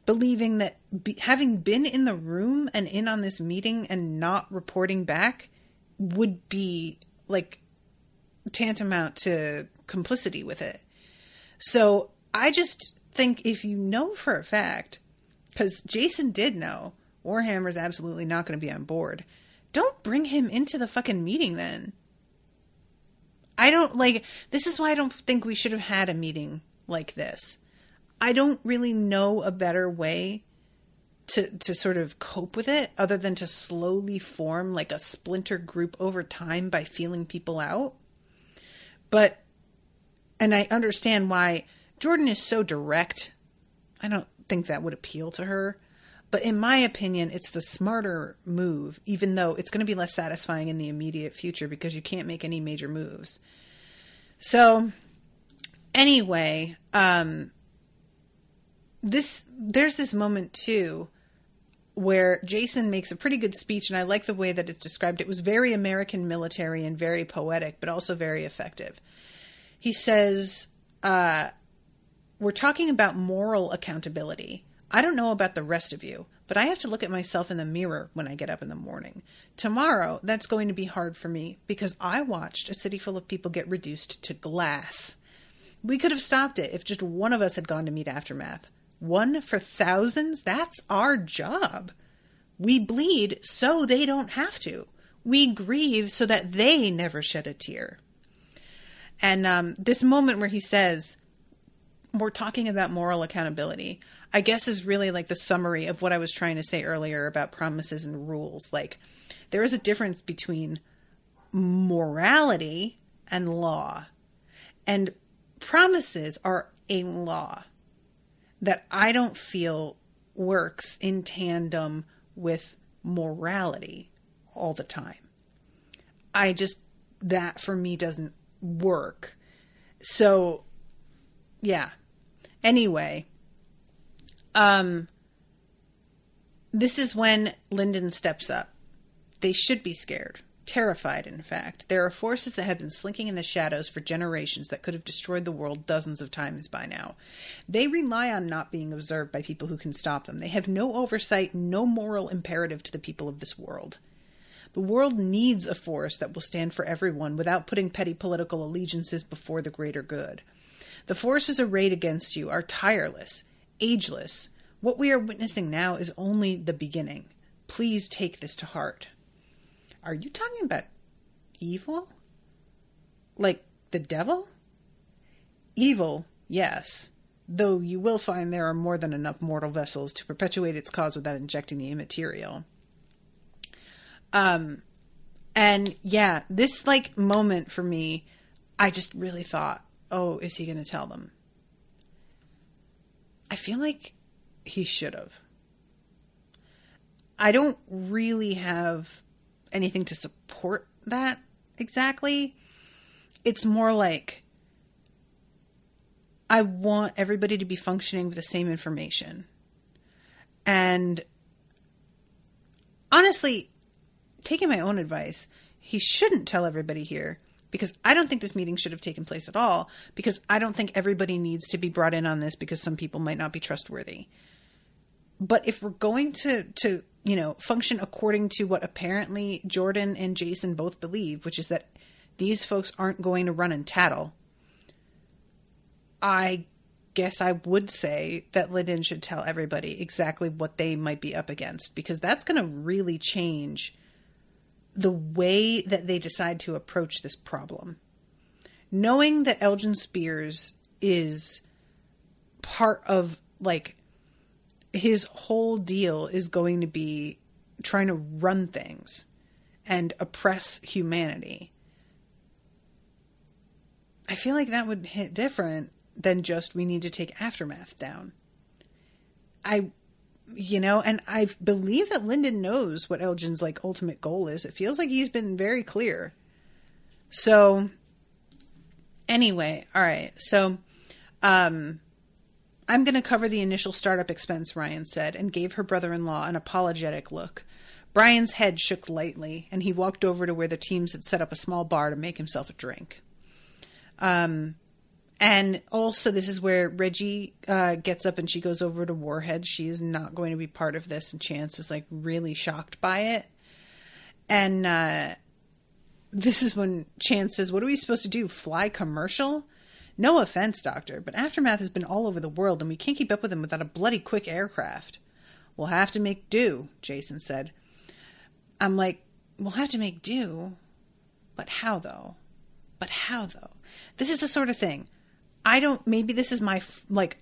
believing that having been in the room and in on this meeting and not reporting back would be like tantamount to complicity with it. So I just think, if you know for a fact, because Jason did know Warhammer's absolutely not going to be on board, don't bring him into the fucking meeting then. This is why I don't think we should have had a meeting like this. I don't really know a better way to sort of cope with it other than to slowly form like a splinter group over time by feeling people out. And I understand why Jordan is so direct. I don't think that would appeal to her. But in my opinion, it's the smarter move, even though it's going to be less satisfying in the immediate future because you can't make any major moves. So anyway, there's this moment too where Jason makes a pretty good speech, and I like the way that it's described. It was very American military and very poetic, but also very effective. He says, we're talking about moral accountability. I don't know about the rest of you, but I have to look at myself in the mirror when I get up in the morning. Tomorrow, that's going to be hard for me because I watched a city full of people get reduced to glass. We could have stopped it if just one of us had gone to meet Aftermath. One for thousands? That's our job. We bleed so they don't have to. We grieve so that they never shed a tear. And this moment where he says, we're talking about moral accountability, I guess is really like the summary of what I was trying to say earlier about promises and rules. Like, there is a difference between morality and law. And promises are a law that I don't feel works in tandem with morality all the time. That for me doesn't work. So, yeah. Anyway, this is when Lyndon steps up. They should be scared. Terrified, in fact. There are forces that have been slinking in the shadows for generations that could have destroyed the world dozens of times by now. They rely on not being observed by people who can stop them. They have no oversight, no moral imperative to the people of this world. The world needs a force that will stand for everyone without putting petty political allegiances before the greater good. The forces arrayed against you are tireless, ageless. What we are witnessing now is only the beginning. Please take this to heart. Are you talking about evil? Like the devil? Evil, yes. Though you will find there are more than enough mortal vessels to perpetuate its cause without injecting the immaterial. And yeah, this like moment for me, I just really thought, oh, is he going to tell them? I feel like he should have. I don't really have anything to support that exactly. It's more like I want everybody to be functioning with the same information. And honestly, taking my own advice, he shouldn't tell everybody here, because I don't think this meeting should have taken place at all, because I don't think everybody needs to be brought in on this because some people might not be trustworthy. But if we're going to function according to what apparently Jordan and Jason both believe, which is that these folks aren't going to run and tattle, I guess I would say that Lyndon should tell everybody exactly what they might be up against, because that's going to really change the way that they decide to approach this problem. Knowing that Elgin Spears is part of, like, his whole deal is going to be trying to run things and oppress humanity, I feel like that would hit different than just, we need to take Aftermath down. And I believe that Lyndon knows what Elgin's, like, ultimate goal is. It feels like he's been very clear. So anyway, all right. So, I'm going to cover the initial startup expense, Ryan said, and gave her brother-in-law an apologetic look. Brian's head shook lightly, and he walked over to where the teams had set up a small bar to make himself a drink. And also this is where Reggie gets up and she goes over to Warhead. She is not going to be part of this, and Chance is, like, really shocked by it. And this is when Chance says, what are we supposed to do, fly commercial? No offense, Doctor, but Aftermath has been all over the world, and we can't keep up with them without a bloody quick aircraft. We'll have to make do, Jason said. I'm like, we'll have to make do? But how, though? This is the sort of thing. Maybe this is my,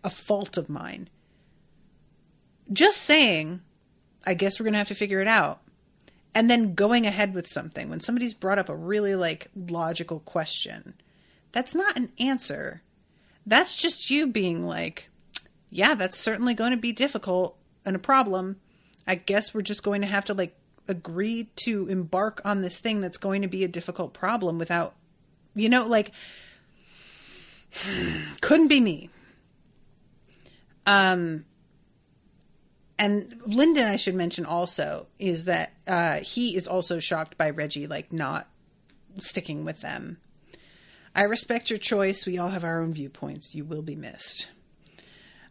a fault of mine. Just saying, I guess we're going to have to figure it out. And then going ahead with something when somebody's brought up a really, logical question. That's not an answer. That's just you being like, yeah, that's certainly going to be difficult and a problem. I guess we're just going to have to, agree to embark on this thing that's going to be a difficult problem without, couldn't be me. And Lyndon, I should mention also, is that he is also shocked by Reggie, not sticking with them. I respect your choice. We all have our own viewpoints. You will be missed.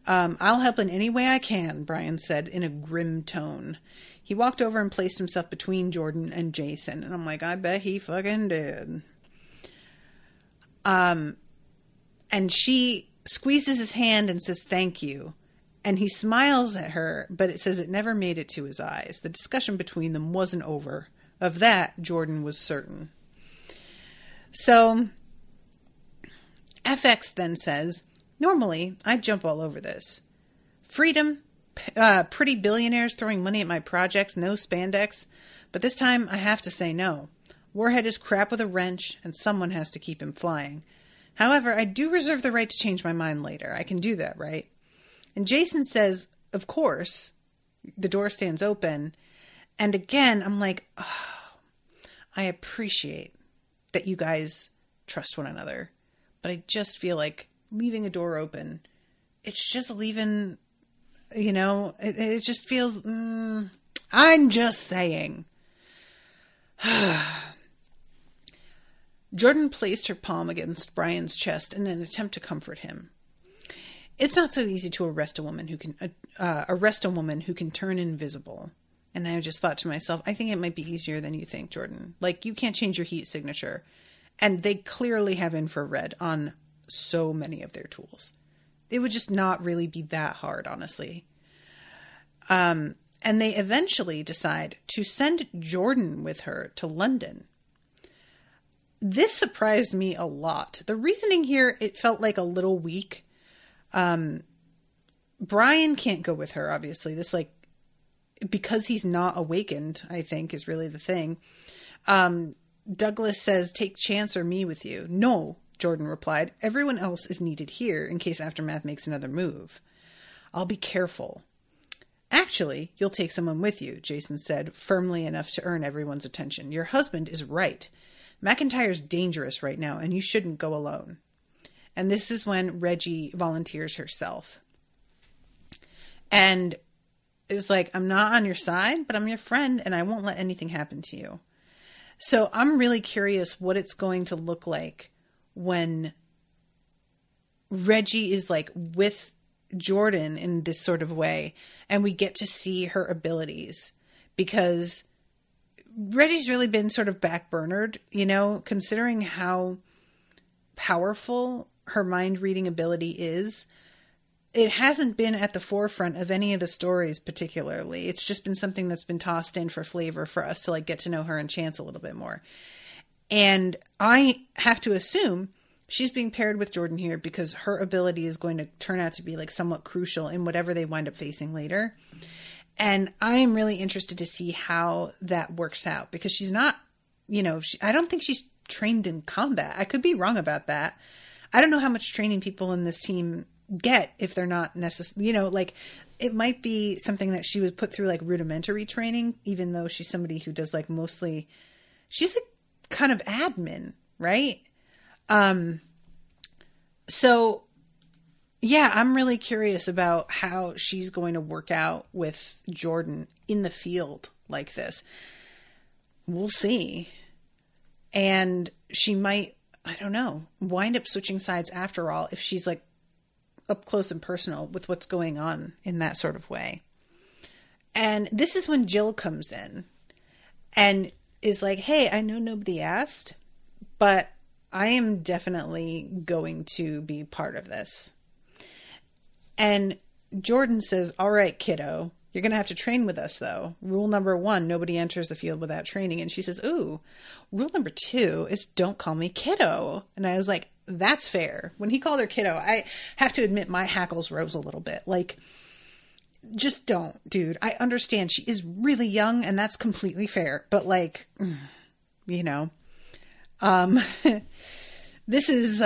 I'll help in any way I can, Brian said in a grim tone. He walked over and placed himself between Jordan and Jason. And I'm like, I bet he fucking did. And she squeezes his hand and says, thank you. And he smiles at her, but it says it never made it to his eyes. The discussion between them wasn't over. Of that, Jordan was certain. So, FX then says, normally, I'd jump all over this. Freedom, pretty billionaires throwing money at my projects, no spandex. But this time, I have to say no. Warhead is crap with a wrench, and someone has to keep him flying. However, I do reserve the right to change my mind later. I can do that, right? And Jason says, of course. The door stands open. And again, I'm like, oh, I appreciate that you guys trust one another. But I just feel like leaving a door open, it's just leaving, it just feels, I'm just saying. Jordan placed her palm against Brian's chest in an attempt to comfort him. It's not so easy to arrest a woman who can turn invisible. And I just thought to myself, I think it might be easier than you think, Jordan. You can't change your heat signature. And they clearly have infrared on so many of their tools. It would just not really be that hard, honestly. And they eventually decide to send Jordan with her to London. This surprised me a lot. The reasoning here, it felt like a little weak. Brian can't go with her, obviously. This, because he's not awakened, I think, is really the thing. Douglas says, take Chance or me with you. No, Jordan replied. Everyone else is needed here in case Aftermath makes another move. I'll be careful. Actually, you'll take someone with you, Jason said, firmly enough to earn everyone's attention. Your husband is right. McIntyre's dangerous right now, and you shouldn't go alone. And this is when Reggie volunteers herself. And is like, I'm not on your side, but I'm your friend, and I won't let anything happen to you. So I'm really curious what it's going to look like when Reggie is with Jordan in this sort of way, and we get to see her abilities, because Reggie's really been sort of backburnered, considering how powerful her mind reading ability is. It hasn't been at the forefront of any of the stories particularly. It's just been something that's been tossed in for flavor for us to like get to know her and Chance a little bit more. And I have to assume she's being paired with Jordan here because her ability is going to turn out to be like somewhat crucial in whatever they wind up facing later. And I am really interested to see how that works out, because she's not, I don't think she's trained in combat. I could be wrong about that. I don't know how much training people in this team get if they're not necessarily, it might be something that she was put through like rudimentary training, even though she's somebody who does like mostly, she's like kind of admin, right? So yeah, I'm really curious about how she's going to work out with Jordan in the field like this. We'll see. And she might, I don't know, wind up switching sides after all if she's like up close and personal with what's going on in that sort of way. And this is when Jill comes in and is like, hey, I know nobody asked, but I am definitely going to be part of this. And Jordan says, all right, kiddo, you're going to have to train with us though. Rule number 1, nobody enters the field without training. And she says, ooh, rule number 2 is don't call me kiddo. And I was like, that's fair. When he called her kiddo, I have to admit my hackles rose a little bit. Like, just don't, dude. I understand she is really young and that's completely fair. But like, this is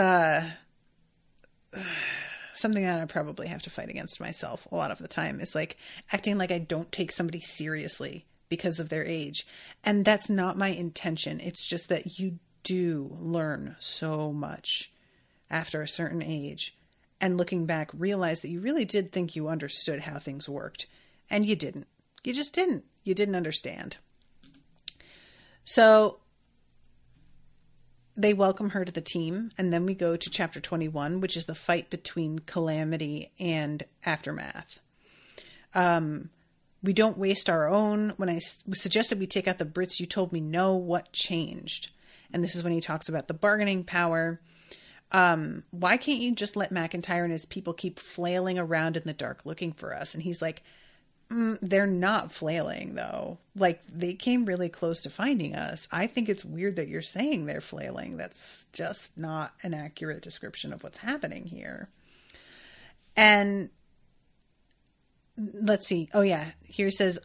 something that I probably have to fight against myself a lot of the time, is like acting like I don't take somebody seriously because of their age. And that's not my intention. It's just that you do learn so much after a certain age, and looking back realize that you really did think you understood how things worked, and you didn't. You just didn't. You didn't understand. So they welcome her to the team, and then we go to chapter 21, which is the fight between Calamity and Aftermath. We don't waste our own. When I suggested we take out the Brits, you told me no. What changed? And this is when he talks about the bargaining power. Why can't you just let McIntyre and his people keep flailing around in the dark looking for us? And he's like, they're not flailing though. Like, they came really close to finding us. I think it's weird that you're saying they're flailing. That's just not an accurate description of what's happening here. And let's see. Oh yeah. Here it says,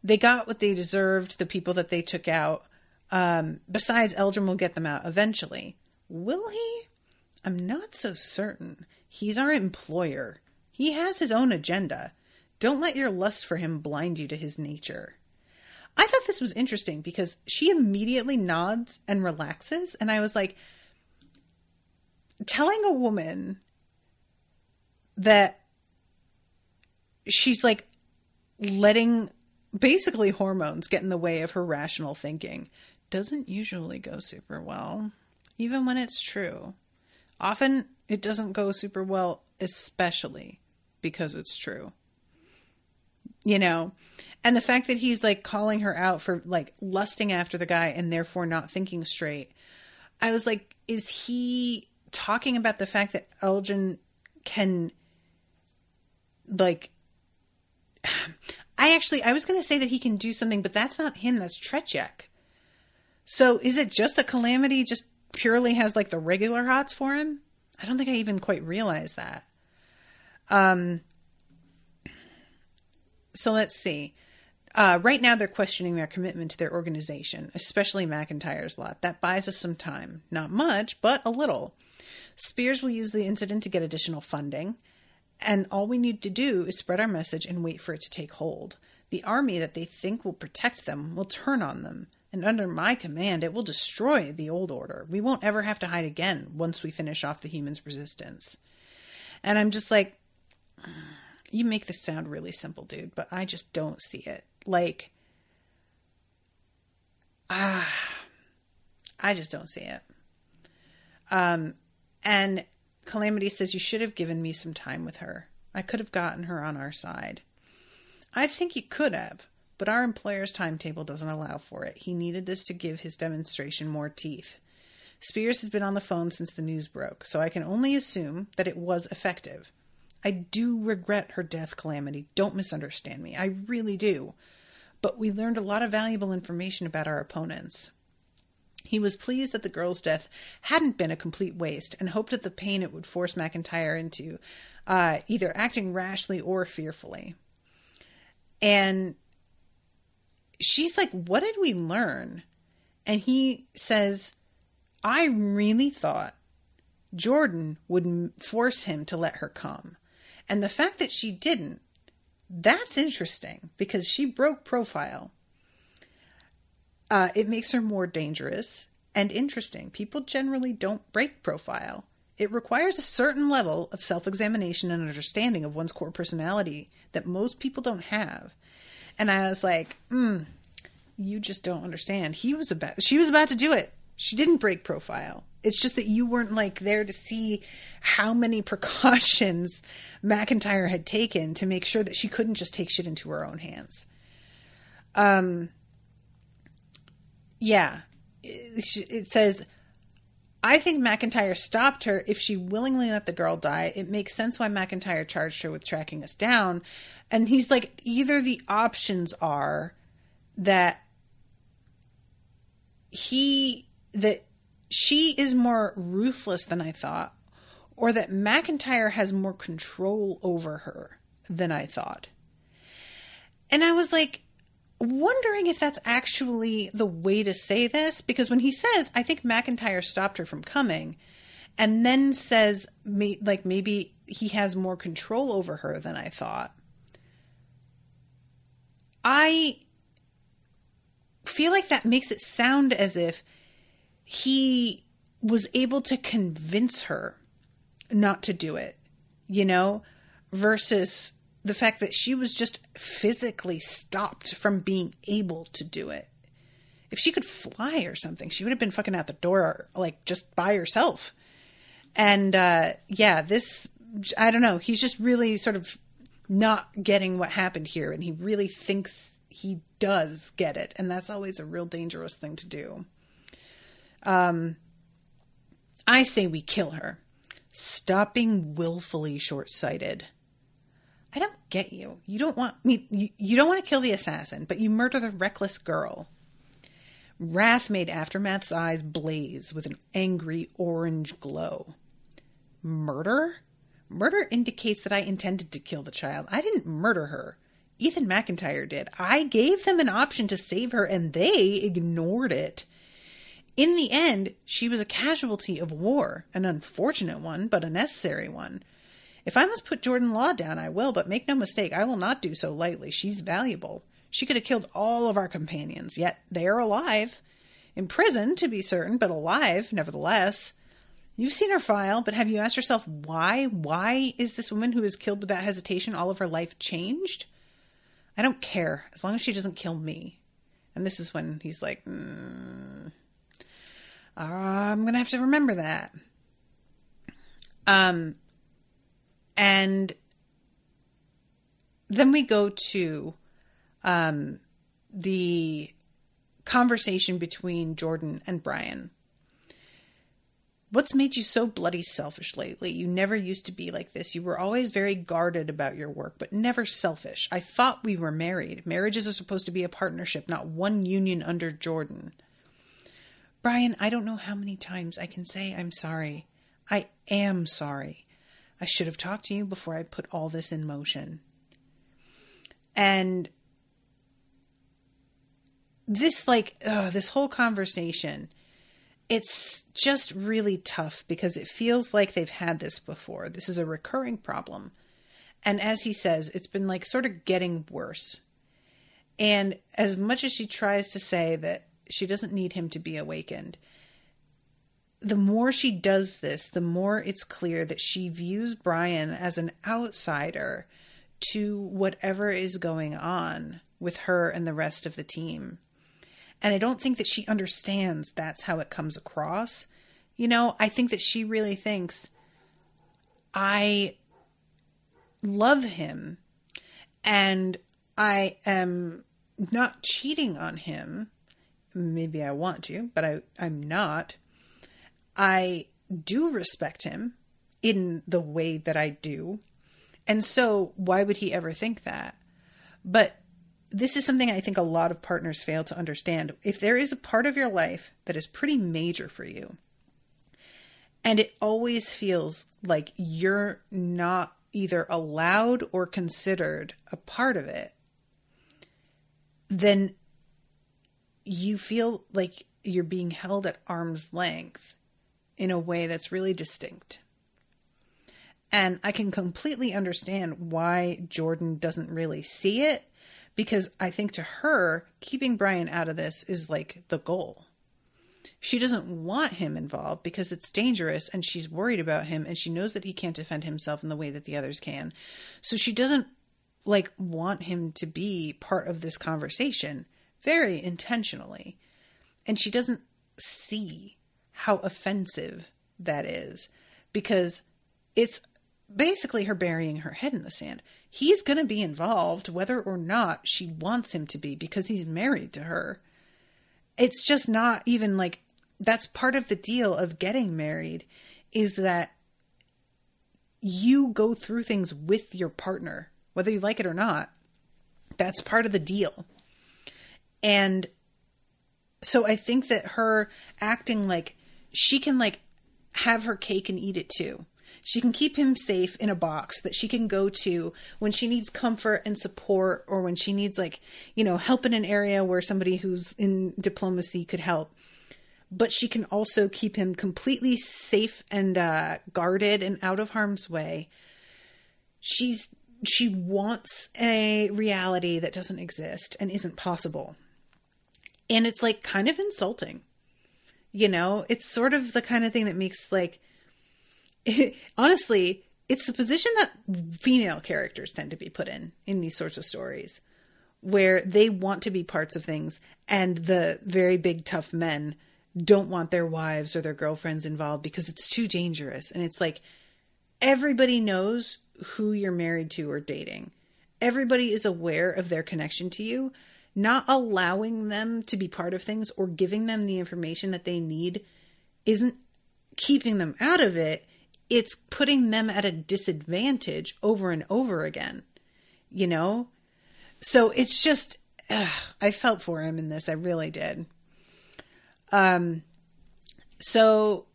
they got what they deserved, the people that they took out. Besides, Eldrin will get them out eventually. Will he? I'm not so certain. He's our employer. He has his own agenda. Don't let your lust for him blind you to his nature. I thought this was interesting because she immediately nods and relaxes. And I was like, telling a woman that she's like letting basically hormones get in the way of her rational thinking doesn't usually go super well, even when it's true. Often it doesn't go super well, especially because it's true. And the fact that he's like calling her out for like lusting after the guy and therefore not thinking straight. I was like, is he talking about the fact that Elgin can like, I was going to say that he can do something, but that's not him. That's Tretiak. So is it just that Calamity just purely has like the regular hots for him? I don't think I even quite realized that. So let's see. Right now they're questioning their commitment to their organization, especially McIntyre's lot. That buys us some time. Not much, but a little. Spears will use the incident to get additional funding. And all we need to do is spread our message and wait for it to take hold. The army that they think will protect them will turn on them. And under my command, it will destroy the old order. We won't ever have to hide again once we finish off the humans' resistance. And I'm just like, you make this sound really simple, dude, but I just don't see it. Like, I just don't see it. And Calamity says, you should have given me some time with her. I could have gotten her on our side. I think you could have, but our employer's timetable doesn't allow for it. He needed this to give his demonstration more teeth. Spears has been on the phone since the news broke, so I can only assume that it was effective. I do regret her death, Calamity. Don't misunderstand me. I really do. But we learned a lot of valuable information about our opponents. He was pleased that the girl's death hadn't been a complete waste and hoped that the pain it would force McIntyre into either acting rashly or fearfully. And she's like, what did we learn? And he says, I really thought Jordan would force him to let her come. And the fact that she didn't, that's interesting because she broke profile. It makes her more dangerous and interesting. People generally don't break profile. It requires a certain level of self-examination and understanding of one's core personality that most people don't have. And I was like, you just don't understand. She was about to do it. She didn't break profile. It's just that you weren't like there to see how many precautions McIntyre had taken to make sure that she couldn't just take shit into her own hands. Yeah. It says, I think McIntyre stopped her if she willingly let the girl die. It makes sense why McIntyre charged her with tracking us down. And he's like, either the options are that she is more ruthless than I thought, or that McIntyre has more control over her than I thought. And I was like, wondering if that's actually the way to say this, because when he says, I think McIntyre stopped her from coming, and then says, like, maybe he has more control over her than I thought, I feel like that makes it sound as if he was able to convince her not to do it, you know, versus the fact that she was just physically stopped from being able to do it. If she could fly or something, she would have been fucking out the door, like, just by herself. And, yeah, this, I don't know. He's just really sort of not getting what happened here. And he really thinks he does get it. And that's always a real dangerous thing to do. I say we kill her. Stop being willfully short-sighted. I don't get you. You don't want me. You don't want to kill the assassin, but you murder the reckless girl. Wrath made Aftermath's eyes blaze with an angry orange glow. Murder? Murder indicates that I intended to kill the child. I didn't murder her. Ethan McIntyre did. I gave them an option to save her, and they ignored it. In the end, she was a casualty of war, an unfortunate one, but a necessary one. If I must put Jordan Law down, I will, but make no mistake, I will not do so lightly. She's valuable. She could have killed all of our companions, yet they are alive. In prison, to be certain, but alive, nevertheless. You've seen her file, but have you asked yourself why? Why is this woman who is killed without hesitation all of her life changed? I don't care, as long as she doesn't kill me. And this is when he's like, I'm going to have to remember that. And then we go to the conversation between Jordan and Brian. What's made you so bloody selfish lately? You never used to be like this. You were always very guarded about your work, but never selfish. I thought we were married. Marriages are supposed to be a partnership, not one union under Jordan. Brian, I don't know how many times I can say I'm sorry. I am sorry. I should have talked to you before I put all this in motion. And this, this whole conversation, it's just really tough because it feels like they've had this before. This is a recurring problem. And as he says, it's been sort of getting worse. And as much as she tries to say that she doesn't need him to be awakened, the more she does this, the more it's clear that she views Brian as an outsider to whatever is going on with her and the rest of the team. And I don't think that she understands that's how it comes across. You know, I think that she really thinks I love him and I am not cheating on him. Maybe I want to, but I'm not. I do respect him in the way that I do. And so why would he ever think that? But this is something I think a lot of partners fail to understand. If there is a part of your life that is pretty major for you, and it always feels like you're not either allowed or considered a part of it, then you feel like you're being held at arm's length in a way that's really distinct. And I can completely understand why Jordan doesn't really see it, because I think to her, keeping Brian out of this is like the goal. She doesn't want him involved because it's dangerous and she's worried about him and she knows that he can't defend himself in the way that the others can. So she doesn't like want him to be part of this conversation very intentionally. And she doesn't see how offensive that is, because it's basically her burying her head in the sand. He's going to be involved whether or not she wants him to be, because he's married to her. It's just not even like, that's part of the deal of getting married, is that you go through things with your partner, whether you like it or not. That's part of the deal. And so I think that her acting like she can like have her cake and eat it too. She can keep him safe in a box that she can go to when she needs comfort and support, or when she needs like, you know, help in an area where somebody who's in diplomacy could help. But she can also keep him completely safe and guarded and out of harm's way. She wants a reality that doesn't exist and isn't possible. And it's like kind of insulting. You know, it's sort of the kind of thing that makes like, honestly, it's the position that female characters tend to be put in these sorts of stories, where they want to be parts of things and the very big tough men don't want their wives or their girlfriends involved because it's too dangerous. And it's like, everybody knows who you're married to or dating. Everybody is aware of their connection to you. Not allowing them to be part of things or giving them the information that they need isn't keeping them out of it. It's putting them at a disadvantage over and over again, you know? So it's just, I felt for him in this. I really did. So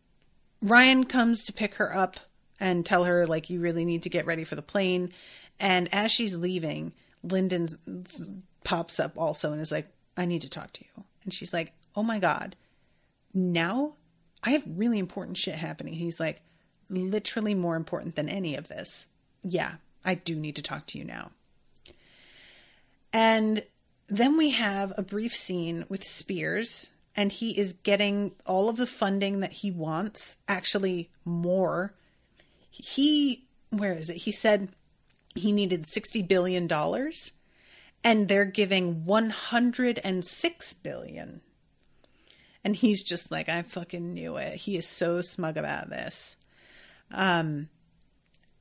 Ryan comes to pick her up and tell her, like, you really need to get ready for the plane. And as she's leaving, Lyndon pops up also and is like, I need to talk to you. And she's like, oh my God, now I have really important shit happening. He's like, literally more important than any of this. Yeah, I do need to talk to you now. And then we have a brief scene with Spears, and he is getting all of the funding that he wants, actually more. Where is it? He said he needed $60 billion, and they're giving $106 billion. And he's just like, I fucking knew it. He is so smug about this. And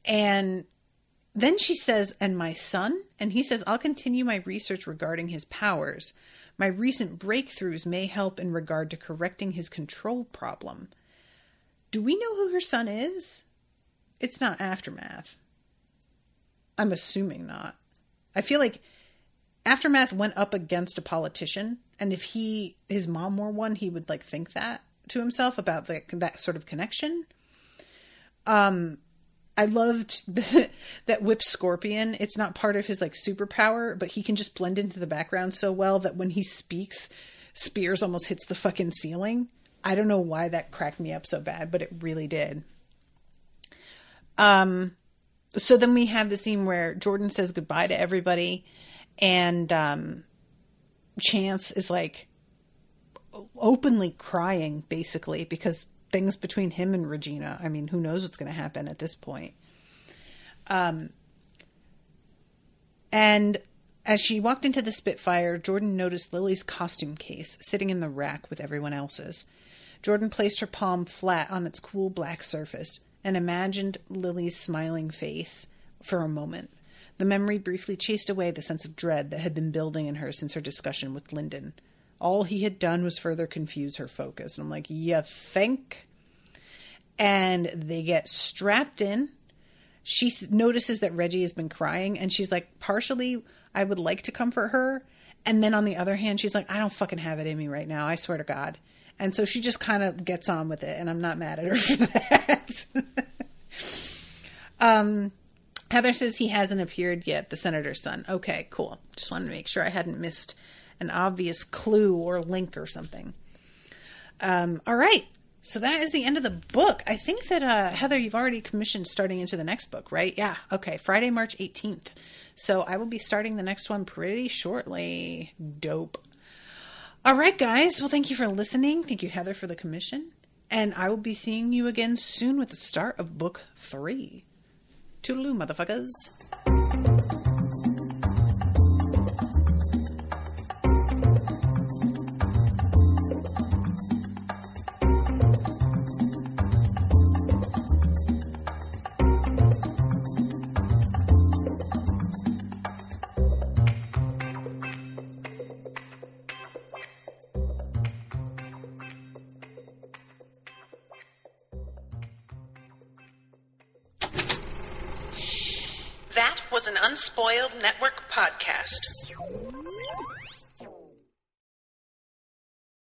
then she says, and my son? And he says, I'll continue my research regarding his powers. My recent breakthroughs may help in regard to correcting his control problem. Do we know who her son is? It's not Aftermath. I'm assuming not. I feel like Aftermath went up against a politician, and if his mom were one, he would like think that to himself about that sort of connection. I loved that Whip Scorpion. It's not part of his like superpower, but he can just blend into the background so well that when he speaks, Spears almost hits the fucking ceiling. I don't know why that cracked me up so bad, but it really did. So then we have the scene where Jordan says goodbye to everybody, and Chance is like openly crying basically because things between him and Regina. I mean, who knows what's going to happen at this point. And as she walked into the Spitfire, Jordan noticed Lily's costume case sitting in the rack with everyone else's. Jordan placed her palm flat on its cool black surface and imagined Lily's smiling face for a moment. The memory briefly chased away the sense of dread that had been building in her since her discussion with Lyndon. All he had done was further confuse her focus. And I'm like, you think? And they get strapped in. She notices that Reggie has been crying, and she's like, partially, I would like to comfort her. And then on the other hand, she's like, I don't fucking have it in me right now. I swear to God. And so she just kind of gets on with it, and I'm not mad at her for that. Heather says he hasn't appeared yet, the senator's son. Okay, cool. Just wanted to make sure I hadn't missed an obvious clue or link or something. All right. So that is the end of the book. I think that, Heather, you've already commissioned starting into the next book, right? Yeah. Okay. Friday, March 18th. So I will be starting the next one pretty shortly. Dope. All right, guys. Well, thank you for listening. Thank you, Heather, for the commission. And I will be seeing you again soon with the start of book 3. Toodaloo, motherfuckers. That was an Unspoiled Network podcast.